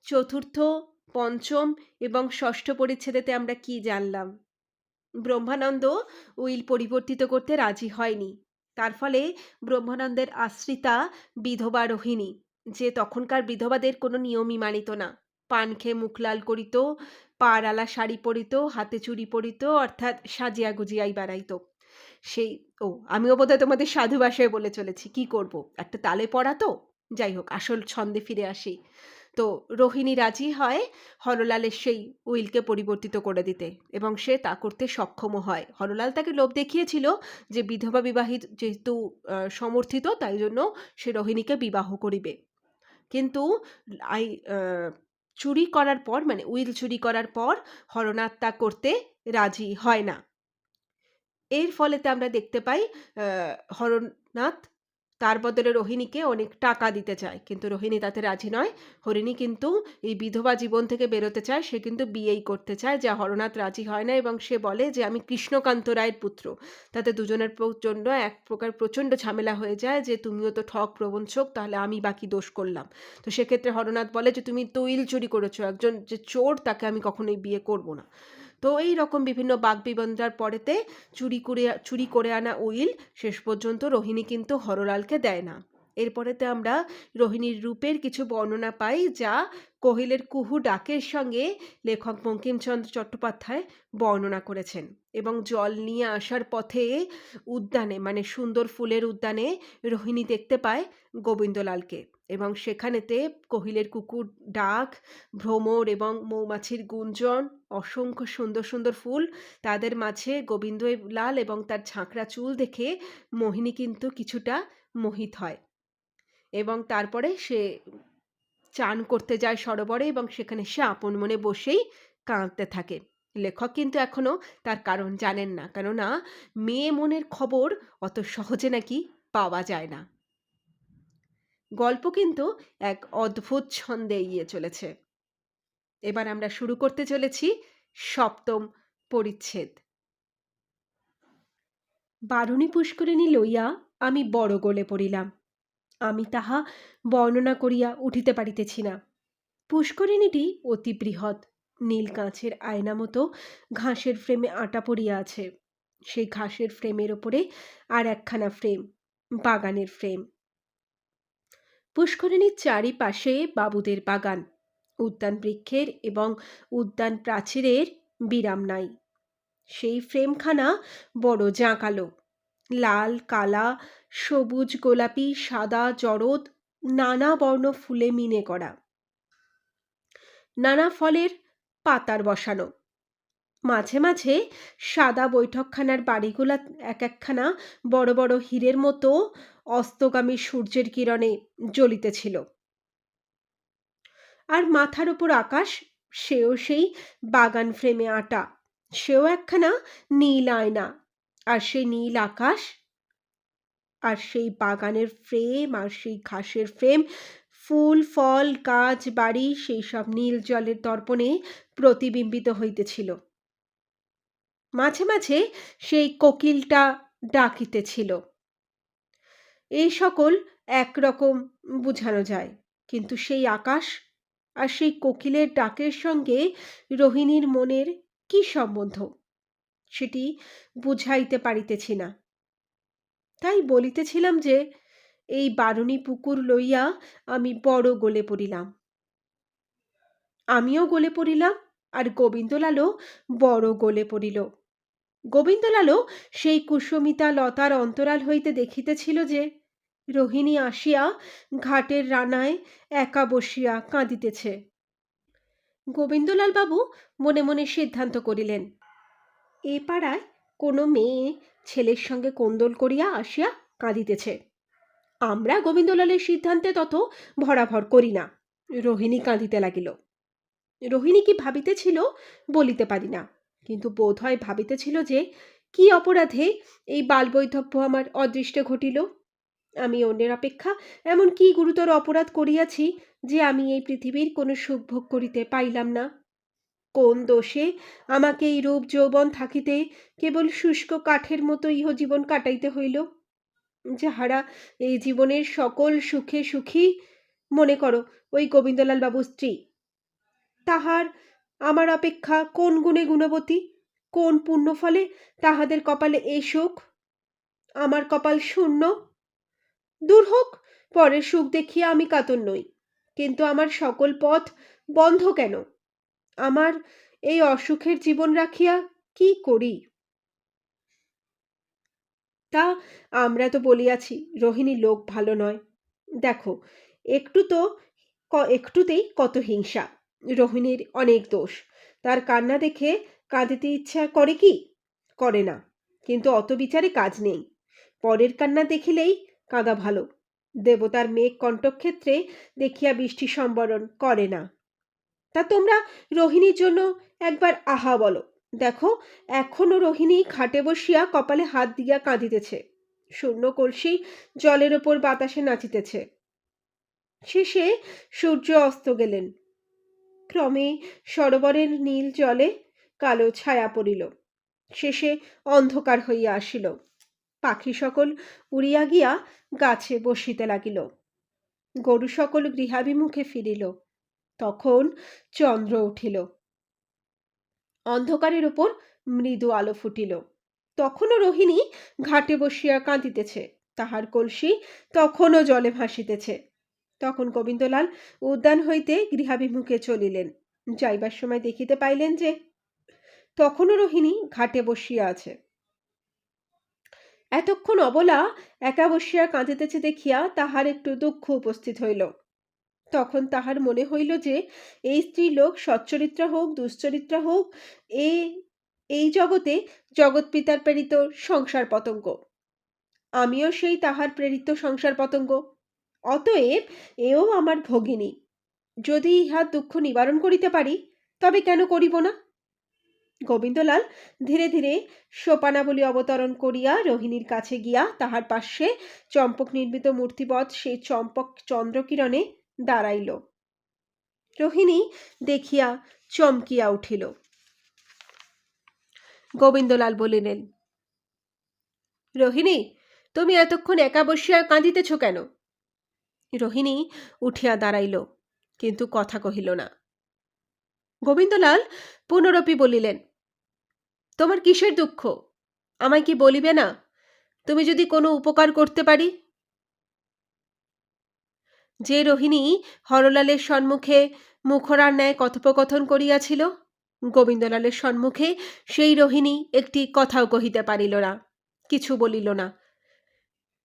A: চতুর্থ, পঞ্চম এবং ষষ্ঠ পরিচ্ছেদেতে আমরা কি জানলাম। ব্রহ্মানন্দ উইল পরিবর্তিত করতে রাজি হয়নি। তার ফলে ব্রহ্মানন্দের আশ্রিতা বিধবা রোহিণী, যে তখনকার বিধবাদের কোনো নিয়মই মানিত না, পান খেয়ে মুখ লাল করিত, পাড় আলা শাড়ি পরিত, হাতে চুড়ি পরিত, অর্থাৎ সাজিয়া গুজিয়াই বেড়াইত। সেই আমিও বোধহয় তোমাদের সাধু ভাষায় বলে চলেছি, কি করব, একটা তালে পড়া তো। যাই হোক, আসল ছন্দে ফিরে আসি। তো রোহিণী রাজি হয় হরলালের সেই উইলকে পরিবর্তিত করে দিতে, এবং সে তা করতে সক্ষমও হয়। হরলাল তাকে লোভ দেখিয়েছিল যে বিধবা বিবাহিত যেহেতু সমর্থিত, তাই জন্য সে রোহিণীকে বিবাহ করিবে। কিন্তু চুরি করার পর, মানে উইল চুরি করার পর হরনাথ তা করতে রাজি হয় না। এর ফলেতে আমরা দেখতে পাই হরনাথ তার বদলে রোহিণীকে অনেক টাকা দিতে চায়, কিন্তু রোহিণী তাতে রাজি নয়। হরিণী কিন্তু এই বিধবা জীবন থেকে বেরোতে চায়, সে কিন্তু বিয়েই করতে চায়, যা হরনাথ রাজি হয় না এবং সে বলে যে আমি কৃষ্ণকান্ত রায়ের পুত্র। তাতে দুজনের জন্য এক প্রকার প্রচণ্ড ঝামেলা হয়ে যায় যে তুমিও তো ঠক প্রবঞ্চক, তাহলে আমি বাকি দোষ করলাম। তো সেক্ষেত্রে হরনাথ বলে যে তুমি তৈল চুরি করেছো, একজন যে চোর তাকে আমি কখনোই বিয়ে করব না। তো এই রকম বিভিন্ন বাগবিবন্ধার পরেতে চুরি করে আনা উইল শেষ পর্যন্ত রোহিণী কিন্তু হরলালকে দেয় না। এরপরেতে আমরা রোহিণীর রূপের কিছু বর্ণনা পাই, যা কোকিলের কুহু ডাকের সঙ্গে লেখক বঙ্কিমচন্দ্র চট্টোপাধ্যায় বর্ণনা করেছেন। এবং জল নিয়ে আসার পথে উদ্যানে, মানে সুন্দর ফুলের উদ্যানে, রোহিণী দেখতে পায় গোবিন্দলালকে এবং সেখানেতে কোকিলের কুকুর ডাক, ভ্রমর এবং মৌমাছির গুঞ্জন, অসংখ্য সুন্দর সুন্দর ফুল, তাদের মাঝে গোবিন্দলাল এবং তার ঝাঁকড়া চুল দেখে মোহিনী কিন্তু কিছুটা মোহিত হয় এবং তারপরে সে চান করতে যায় সরোবরে এবং সেখানে সে আপন মনে বসেই কাঁদতে থাকে। লেখক কিন্তু এখনো তার কারণ জানেন না, কেননা মেয়ে মনের খবর অত সহজে নাকি পাওয়া যায় না। গল্প কিন্তু এক অদ্ভুত ছন্দে এগিয়ে চলেছে। এবার আমরা শুরু করতে চলেছি সপ্তম পরিচ্ছেদ। বারুণী পুষ্করিণী লইয়া আমি বড় গলে পড়িলাম, আমি তাহা বর্ণনা করিয়া উঠিতে পারিতেছি না। পুষ্করিণীটি অতি বৃহৎ, নীল কাঁচের আয়না মতো ঘাসের ফ্রেমে আটা পড়িয়া আছে। সেই ঘাসের ফ্রেমের ওপরে আর একখানা ফ্রেম, বাগানের ফ্রেম। পুষ্করিণীর চারিপাশে বাবুদের বাগান, উদ্যান বৃক্ষের এবং উদ্যান প্রাচীরের বিরাম নাই। সেই ফ্রেমখানা বড় জাঁকালো, লাল, কালা, সবুজ, গোলাপি, সাদা, জরদ, নানা বর্ণ ফুলে মিনে করা। নানা ফলের পাতার বসানো। মাঝে মাঝে সাদা বৈঠকখানার বাড়িগুলা এক একখানা বড় বড় হীরের মতো অস্তগামী সূর্যের কিরণে জ্বলিতেছিল। আর মাথার উপর আকাশ, সেও সেই বাগান ফ্রেমে আটা, সেও একখানা নীল আয়না। আর সেই নীল আকাশ, আর সেই বাগানের ফ্রেম, আর সেই ঘাসের ফ্রেম, ফুল, ফল, গাছ, বাড়ি, সেই সব নীল জলের দর্পণে প্রতিবিম্বিত হইতেছিল। মাঝে মাঝে সেই কোকিলটা ডাকিতেছিল। এই সকল একরকম বুঝানো যায়, কিন্তু সেই আকাশ আর সেই কোকিলের ডাকের সঙ্গে রোহিণীর মনের কি সম্বন্ধ, সেটি বুঝাইতে পারিতেছি না। তাই বলিতেছিলাম যে এই বারুণী পুকুর লইয়া আমি বড় গলে পড়িলাম। আমিও গলে পড়িলাম, আর গোবিন্দলালও বড় গলে পড়িল। গোবিন্দলালও সেই কুসুমিতা লতার অন্তরাল হইতে দেখিতেছিল যে রোহিণী আসিয়া ঘাটের রানায় একা বসিয়া কাঁদিতেছে। গোবিন্দলাল বাবু মনে মনে সিদ্ধান্ত করিলেন, এ পাড়ায় কোনো মেয়ে ছেলের সঙ্গে কোন্দল করিয়া আসিয়া কাঁদিতেছে। আমরা গোবিন্দলালের সিদ্ধান্তে তত ভরাভর করি না। রোহিণী কাঁদিতে লাগিল। রোহিণী কি ভাবিতেছিল বলিতে পারি না, কিন্তু বোধ হয় ভাবিতেছিল যে কি অপরাধে এই বালবৈধব্য আমার অদৃষ্টে ঘটিল। আমি অন্যের অপেক্ষা এমন কি গুরুতর অপরাধ করিয়াছি যে আমি এই পৃথিবীর কোনো সুখ ভোগ করিতে পাইলাম না? কোন দোষে আমাকে এই রূপ যৌবন থাকিতে কেবল শুষ্ক কাঠের মতো ইহজীবন কাটাইতে হইল? যাহারা এই জীবনের সকল সুখে সুখী, মনে করো ওই গোবিন্দলাল বাবুর স্ত্রী, তাহার আমার অপেক্ষা কোন গুণে গুণবতী, কোন পুণ্য ফলে তাহাদের কপালে এই সুখ? আমার কপাল শূন্য। দূর হোক, পরের সুখ দেখিয়া আমি কাতর নই, কিন্তু আমার সকল পথ বন্ধ কেন? আমার এই অসুখের জীবন রাখিয়া কি করি? তা আমরা তো বলিয়াছি রোহিণী লোক ভালো নয়। দেখো, একটুতেই কত হিংসা। রোহিণীর অনেক দোষ। তার কান্না দেখে কাঁদিতে ইচ্ছা করে কি? করে না, কিন্তু অত বিচারে কাজ নেই। পরের কান্না দেখিলেই কাঁদা ভালো। দেবতার মেঘ কণ্ঠক্ষেত্রে দেখিয়া বৃষ্টি সম্বরণ করে না। তা তোমরা রোহিণীর জন্য একবার আহা বলো। দেখো, এখনো রোহিণী খাটে বসিয়া কপালে হাত দিয়া কাঁদিতেছে, শূন্য কলসি জলের ওপর বাতাসে নাচিতেছে। শেষে সূর্য অস্ত গেলেন। ক্রমে সরোবরের নীল জলে কালো ছায়া পড়িল। শেষে অন্ধকার হইয়া আসিল। পাখি সকল উড়িয়া গিয়া গাছে বসিতে লাগিল। গরু সকল গৃহাভিমুখে ফিরিল। তখন চন্দ্র উঠিল। অন্ধকারের উপর মৃদু আলো ফুটিল। তখনও রোহিণী ঘাটে বসিয়া কাঁদিতেছে, তাহার কলসি তখনও জলে ভাসিতেছে। তখন গোবিন্দলাল উদ্যান হইতে গৃহাভিমুখে চলিলেন। যাইবার সময় দেখিতে পাইলেন যে তখনও রোহিণী ঘাটে বসিয়া আছে। এতক্ষণ অবলা একা বসিয়া কাঁদিতেছে দেখিয়া তাহার একটু দুঃখ উপস্থিত হইল। তখন তাহার মনে হইল যে এই স্ত্রীলোক সচ্চরিত্রা হোক দুশ্চরিত্রা হোক, এই জগতে জগৎপিতার প্রেরিত সংসার পতঙ্গ। আমিও সেই তাহার প্রেরিত সংসার পতঙ্গ। অতএব এও আমার ভগিনী। যদি ইহার দুঃখ নিবারণ করিতে পারি তবে কেন করিব না। গোবিন্দলাল ধীরে ধীরে সোপানাবলী অবতরণ করিয়া রোহিণীর কাছে গিয়া তাহার পার্শ্বে চম্পক নির্মিত মূর্তিবৎ সেই চম্পক চন্দ্রকিরণে দাঁড়াইল। রোহিণী দেখিয়া চমকিয়া উঠিল। গোবিন্দলাল বলিলেন, রোহিণী, তুমি এতক্ষণ একা বসিয়া কাঁদিতেছ কেন? রোহিণী উঠিয়া দাঁড়াইল, কিন্তু কথা কহিল না। গোবিন্দলাল পুনরপি বলিলেন, তোমার কিসের দুঃখ? আমায় কি বলিবে না? তুমি যদি কোনো উপকার করতে পারি। যে রোহিণী হরলালের সম্মুখে মুখরার ন্যায় কথোপকথন করিয়াছিল, গোবিন্দলালের সম্মুখে সেই রোহিণী একটি কথাও কহিতে পারিল না, কিছু বলিল না।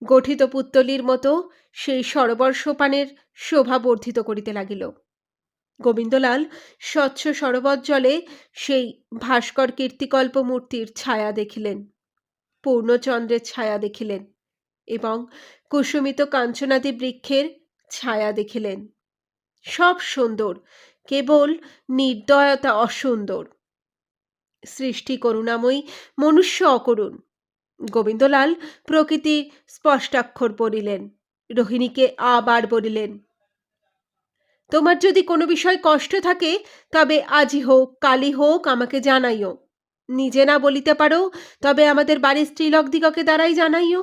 A: গঠিত পুত্তলির মতো সেই সরোবর সোপানের শোভা বর্ধিত করিতে লাগিল। গোবিন্দলাল স্বচ্ছ সরোবর জলে সেই ভাস্কর কীর্তিকল্প মূর্তির ছায়া দেখিলেন, পূর্ণচন্দ্রের ছায়া দেখিলেন এবং কুসুমিত কাঞ্চনাদি বৃক্ষের ছায়া দেখিলেন। সব সুন্দর, কেবল নির্দয়তা অসুন্দর। সৃষ্টি করুণাময়ী, মনুষ্য অকরুণ। গোবিন্দলাল প্রকৃতি স্পষ্টাক্ষর পড়িলেন। রোহিণীকে আবার বলিলেন, তোমার যদি কোনো বিষয় কষ্ট থাকে তবে আজই হোক কালই হোক আমাকে জানাইও। নিজে না বলিতে পারো তবে আমাদের বাড়ির স্ত্রীলোকদিগকে দ্বারাই জানাইও।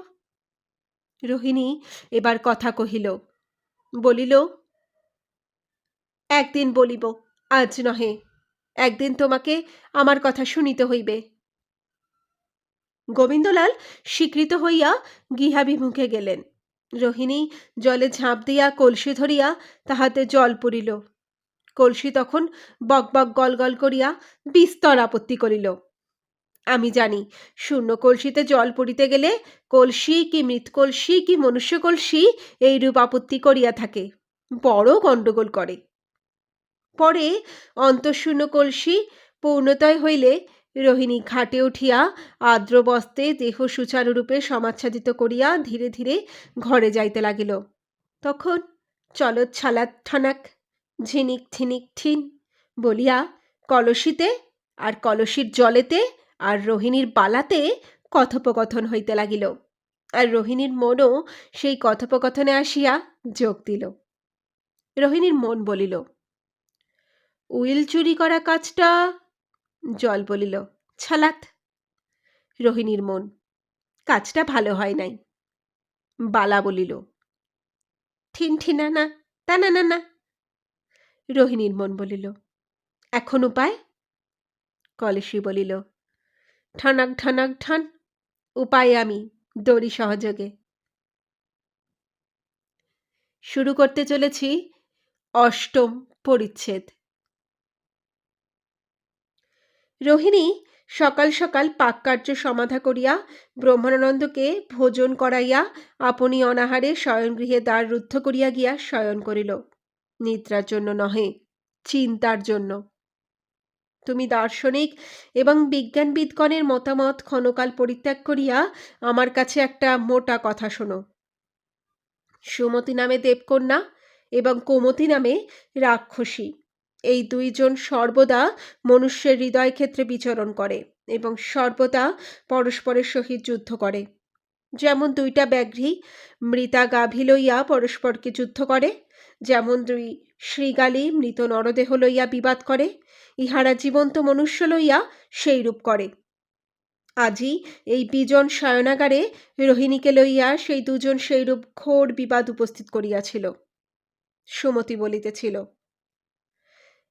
A: রোহিণী এবার কথা কহিল, বলিল, একদিন বলিব, আজ নহে। একদিন তোমাকে আমার কথা শুনিতে হইবে। গোবিন্দলাল স্বীকৃত হইয়া গৃহাভিমুখে গেলেন। রোহিণী জলে ঝাঁপ দিয়া কলসি ধরিয়া তাহাতে জল পড়িল। কলসি তখন বকবক গলগল করিয়া বিস্তর আপত্তি করিল। আমি জানি, শূন্য কলসিতে জল পড়িতে গেলে কলসি কি মৃত কলসি কি মনুষ্য কলসি এইরূপ আপত্তি করিয়া থাকে, বড় গণ্ডগোল করে। পরে অন্তঃশূন্য কলসি পূর্ণতয় হইলে রোহিণী ঘাটে উঠিয়া আর্দ্র বস্ত্রে দেহ সুচারুরূপে সমাচ্ছাদিত করিয়া ধীরে ধীরে ঘরে যাইতে লাগিল। তখন চলত ছালাত ঠানাক ঝিনিক ঠিনিক ঠিন বলিয়া কলসিতে আর কলসির জলেতে আর রোহিণীর বালাতে কথোপকথন হইতে লাগিল। আর রোহিণীর মনও সেই কথোপকথনে আসিয়া যোগ দিল। রোহিণীর মন বলিল, উইল চুরি করা কাজটা। জল বলিল, ছালাত। রোহিণীর মন, কাজটা ভালো হয় নাই। বালা বলিল, ঠিন ঠিনা না, তা না না না। রোহিণীর মন বলিল, এখন উপায়? কলসি বলিল, ঠনক ঠনক ঠন, উপায় আমি, দড়ি সহযোগে। শুরু করতে চলেছি অষ্টম পরিচ্ছেদ। রোহিণী সকাল সকাল পাককার্য সমাধা করিয়া ব্রহ্মানন্দকে ভোজন করাইয়া আপনি অনাহারে শয়নগৃহে দ্বার রুদ্ধ করিয়া গিয়া শয়ন করিল। নিদ্রার জন্য নহে, চিন্তার জন্য। তুমি দার্শনিক এবং বিজ্ঞানবিদগণের মতামত ক্ষণকাল পরিত্যাগ করিয়া আমার কাছে একটা মোটা কথা শোনো। সুমতি নামে দেবকন্যা এবং কোমতি নামে রাক্ষসী, এই দুইজন সর্বদা মনুষ্যের হৃদয় ক্ষেত্রে বিচরণ করে এবং সর্বদা পরস্পরের সহিত যুদ্ধ করে। যেমন দুইটা ব্যাঘ্রী মৃতা গাভী লইয়া পরস্পরকে যুদ্ধ করে, যেমন দুই শৃগালী মৃত নরদেহ লইয়া বিবাদ করে, ইহারা জীবন্ত মনুষ্য লইয়া সেইরূপ করে। আজি এই বিজন শয়নাগারে রোহিণীকে লইয়া সেই দুজন সেইরূপ ঘোর বিবাদ উপস্থিত করিয়াছিল। সুমতি বলিতেছিল,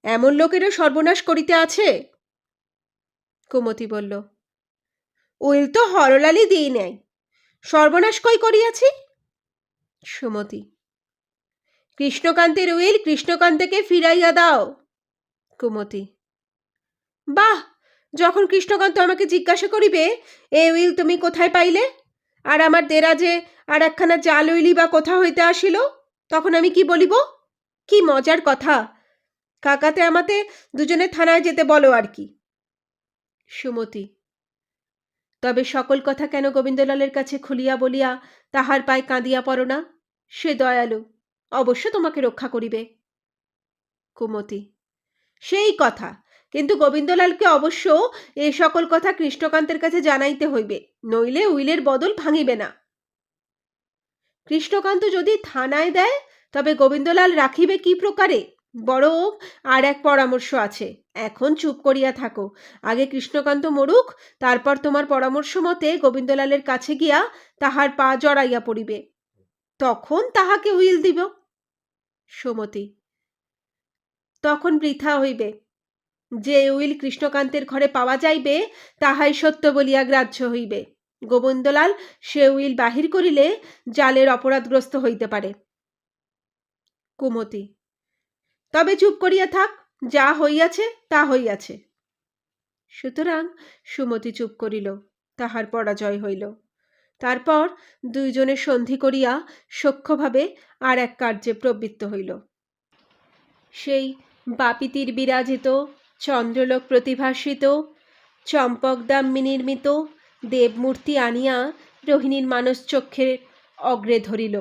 A: এমন লোকেরও সর্বনাশ করিতে আছে? কুমতি বলল, উইল তো হরলালি দিই নাই, সর্বনাশ কই করিয়াছি? সুমতি, কৃষ্ণকান্তের উইল কৃষ্ণকান্তকে ফিরাইয়া দাও। কুমতি, বাহ, যখন কৃষ্ণকান্ত আমাকে জিজ্ঞাসা করিবে এ উইল তুমি কোথায় পাইলে, আর আমার দেরাজে আর একখানা জাল উইলি বা কোথা হইতে আসিল, তখন আমি কি বলিব? কি মজার কথা, কাকাতে আমাতে দুজনে থানায় যেতে বলো আর কি। সুমতি, তবে সকল কথা কেন গোবিন্দলালের কাছে খুলিয়া বলিয়া তাহার পায়ে কাঁদিয়া পড়ো না? সে দয়ালু, অবশ্য তোমাকে রক্ষা করিবে। কুমতি, সেই কথা, কিন্তু গোবিন্দলালকে অবশ্য এ সকল কথা কৃষ্ণকান্তের কাছে জানাইতে হইবে, নইলে উইলের বদল ভাঙিবে না। কৃষ্ণকান্ত যদি থানায় দেয় তবে গোবিন্দলাল রাখিবে কি প্রকারে? বরং আর এক পরামর্শ আছে, এখন চুপ করিয়া থাকো, আগে কৃষ্ণকান্ত মরুক, তারপর তোমার পরামর্শ মতে গোবিন্দলালের কাছে গিয়া তাহার পা জড়াইয়া পড়িবে, তখন তাহাকে উইল দিব। সুমতি, তখন বৃথা হইবে, যে উইল কৃষ্ণকান্তের ঘরে পাওয়া যাইবে তাহাই সত্য বলিয়া গ্রাহ্য হইবে। গোবিন্দলাল সে উইল বাহির করিলে জালের অপরাধগ্রস্ত হইতে পারে। কুমতি, তবে চুপ করিয়া থাক, যা হইয়াছে তা হইয়াছে। সুতরাং সুমতি চুপ করিল, তাহার পরাজয় হইল। তারপর দুইজনে সন্ধি করিয়া সখ্যভাবে আর এক কার্যে প্রবৃত্ত হইল। সেই বাপিতির বিরাজিত চন্দ্রলোক প্রতিভাসিত চম্পকদাম্মি নির্মিত দেবমূর্তি আনিয়া রোহিণীর মানসচক্ষের অগ্রে ধরিল।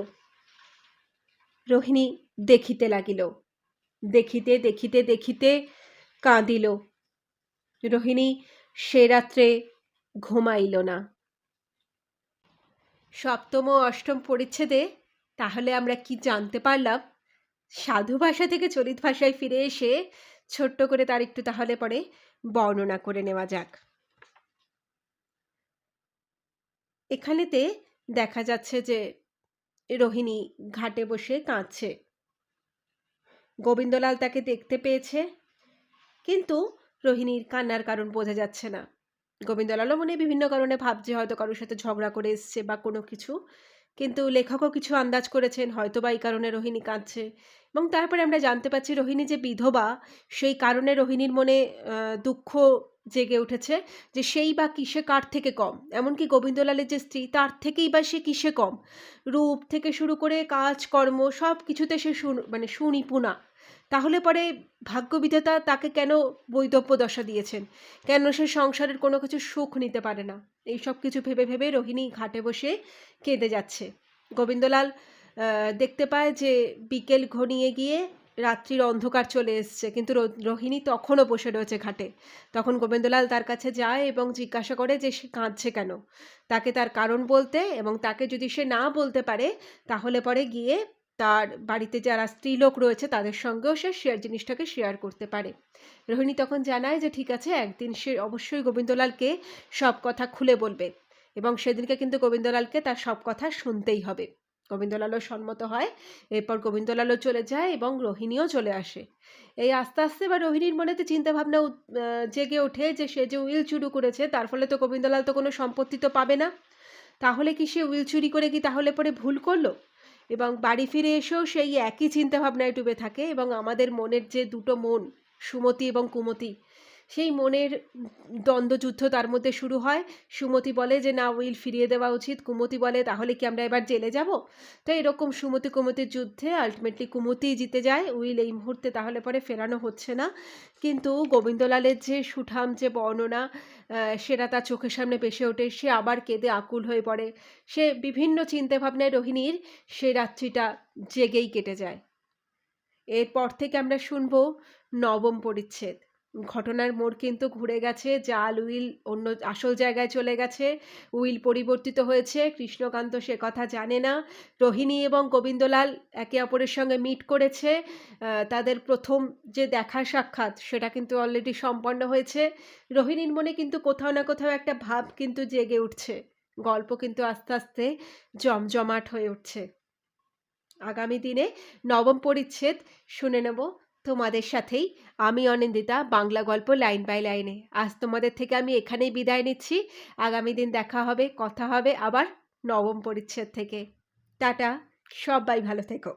A: রোহিণী দেখিতে লাগিল, দেখিতে দেখিতে দেখিতে কাঁদিল। রোহিণী সে রাত্রে ঘুমাইল না। সপ্তম ও অষ্টম পরিচ্ছেদে তাহলে আমরা কি জানতে পারলাম? সাধু ভাষা থেকে চলিত ভাষায় ফিরে এসে ছোট্ট করে তার একটু তাহলে পরে বর্ণনা করে নেওয়া যাক। এখানেতে দেখা যাচ্ছে যে রোহিণী ঘাটে বসে কাঁদছে। গোবিন্দলাল তাকে দেখতে পেয়েছে, কিন্তু রোহিণীর কান্নার কারণ বোঝা যাচ্ছে না। গোবিন্দলালও মনে বিভিন্ন কারণে ভাবছে হয়তো কারোর সাথে ঝগড়া করে এসছে বা কোনো কিছু, কিন্তু লেখকও কিছু আন্দাজ করেছেন হয়তো বা এই কারণে রোহিণী কাঁদছে। এবং তারপরে আমরা জানতে পারছি রোহিণী যে বিধবা, সেই কারণে রোহিণীর মনে দুঃখ জেগে উঠেছে যে সেই বা কিসে কার থেকে কম, এমনকি গোবিন্দলালের যে স্ত্রী তার থেকেই বা সে কিসে কম, রূপ থেকে শুরু করে কাজকর্ম সব কিছুতে সে সুনিপুণা। তাহলে পরে ভাগ্যবিধাতা তাকে কেন বৈধব্য দশা দিয়েছেন, কেন সে সংসারের কোনো কিছু সুখ নিতে পারে না, এই সব কিছু ভেবে ভেবে রোহিণী ঘাটে বসে কেঁদে যাচ্ছে। গোবিন্দলাল দেখতে পায় যে বিকেল ঘনিয়ে গিয়ে রাত্রির অন্ধকার চলে এসছে, কিন্তু রোহিণী তখনও বসে রয়েছে ঘাটে। তখন গোবিন্দলাল তার কাছে যায় এবং জিজ্ঞাসা করে যে সে কাঁদছে কেন, তাকে তার কারণ বলতে, এবং তাকে যদি সে না বলতে পারে তাহলে পরে গিয়ে তার বাড়িতে যারা স্ত্রীলোক রয়েছে তাদের সঙ্গেও সে জিনিসটাকে শেয়ার করতে পারে। রোহিণী তখন জানায় যে ঠিক আছে, একদিন সে অবশ্যই গোবিন্দলালকে সব কথা খুলে বলবে, এবং সেদিনকে কিন্তু গোবিন্দলালকে তার সব কথা শুনতেই হবে। গোবিন্দলালও সম্মত হয়। এরপর গোবিন্দলালও চলে যায় এবং রোহিণীও চলে আসে। এই আস্তে আস্তে বা রোহিণীর মনেতে চিন্তাভাবনা জেগে ওঠে যে সে যে উইল চুরি করেছে তার ফলে তো গোবিন্দলাল তো কোনো সম্পত্তি তো পাবে না, তাহলে কি সে উইল চুরি করে কি তাহলে পরে ভুল করলো? এবং বাড়ি ফিরে এসেও সেই একই চিন্তাভাবনায় ডুবে থাকে। এবং আমাদের মনের যে দুটো মন, সুমতি এবং কুমতি, সেই মনের দ্বন্দ্বযুদ্ধ তার মধ্যে শুরু হয়। সুমতি বলে যে না, উইল ফিরিয়ে দেওয়া উচিত, কুমতি বলে তাহলে কি আমরা এবার জেলে যাব। তো এরকম সুমতি কুমতির যুদ্ধে আলটিমেটলি কুমতিই জিতে যায়, উইল এই মুহূর্তে তাহলে পরে ফেরানো হচ্ছে না। কিন্তু গোবিন্দলালের যে সুঠাম যে বর্ণনা সেটা তার চোখের সামনে ভেসে ওঠে, সে আবার কেঁদে আকুল হয়ে পড়ে। সে বিভিন্ন চিন্তাভাবনায় রোহিণীর সে রাত্রিটা জেগেই কেটে যায়। এরপর থেকে আমরা শুনব নবম পরিচ্ছেদ। ঘটনার মোড় কিন্তু ঘুরে গেছে, জাল উইল অন্য আসল জায়গায় চলে গেছে, উইল পরিবর্তিত হয়েছে, কৃষ্ণকান্ত সে কথা জানে না। রোহিণী এবং গোবিন্দলাল একে অপরের সঙ্গে মিট করেছে, তাদের প্রথম যে দেখা সাক্ষাৎ সেটা কিন্তু অলরেডি সম্পন্ন হয়েছে। রোহিণীর মনে কিন্তু কোথাও না কোথাও একটা ভাব কিন্তু জেগে উঠছে, গল্প কিন্তু আস্তে আস্তে জমজমাট হয়ে উঠছে। আগামী দিনে নবম পরিচ্ছেদ শুনে নেব তোমাদের সাথেই। আমি অনিন্দিতা, বাংলা গল্প লাইন বাই লাইনে। আজ তোমাদের থেকে আমি এখানেই বিদায় নিচ্ছি। আগামী দিন দেখা হবে, কথা হবে আবার নবম পরিচ্ছেদ থেকে। টাটা, সবাই ভালো থেকো।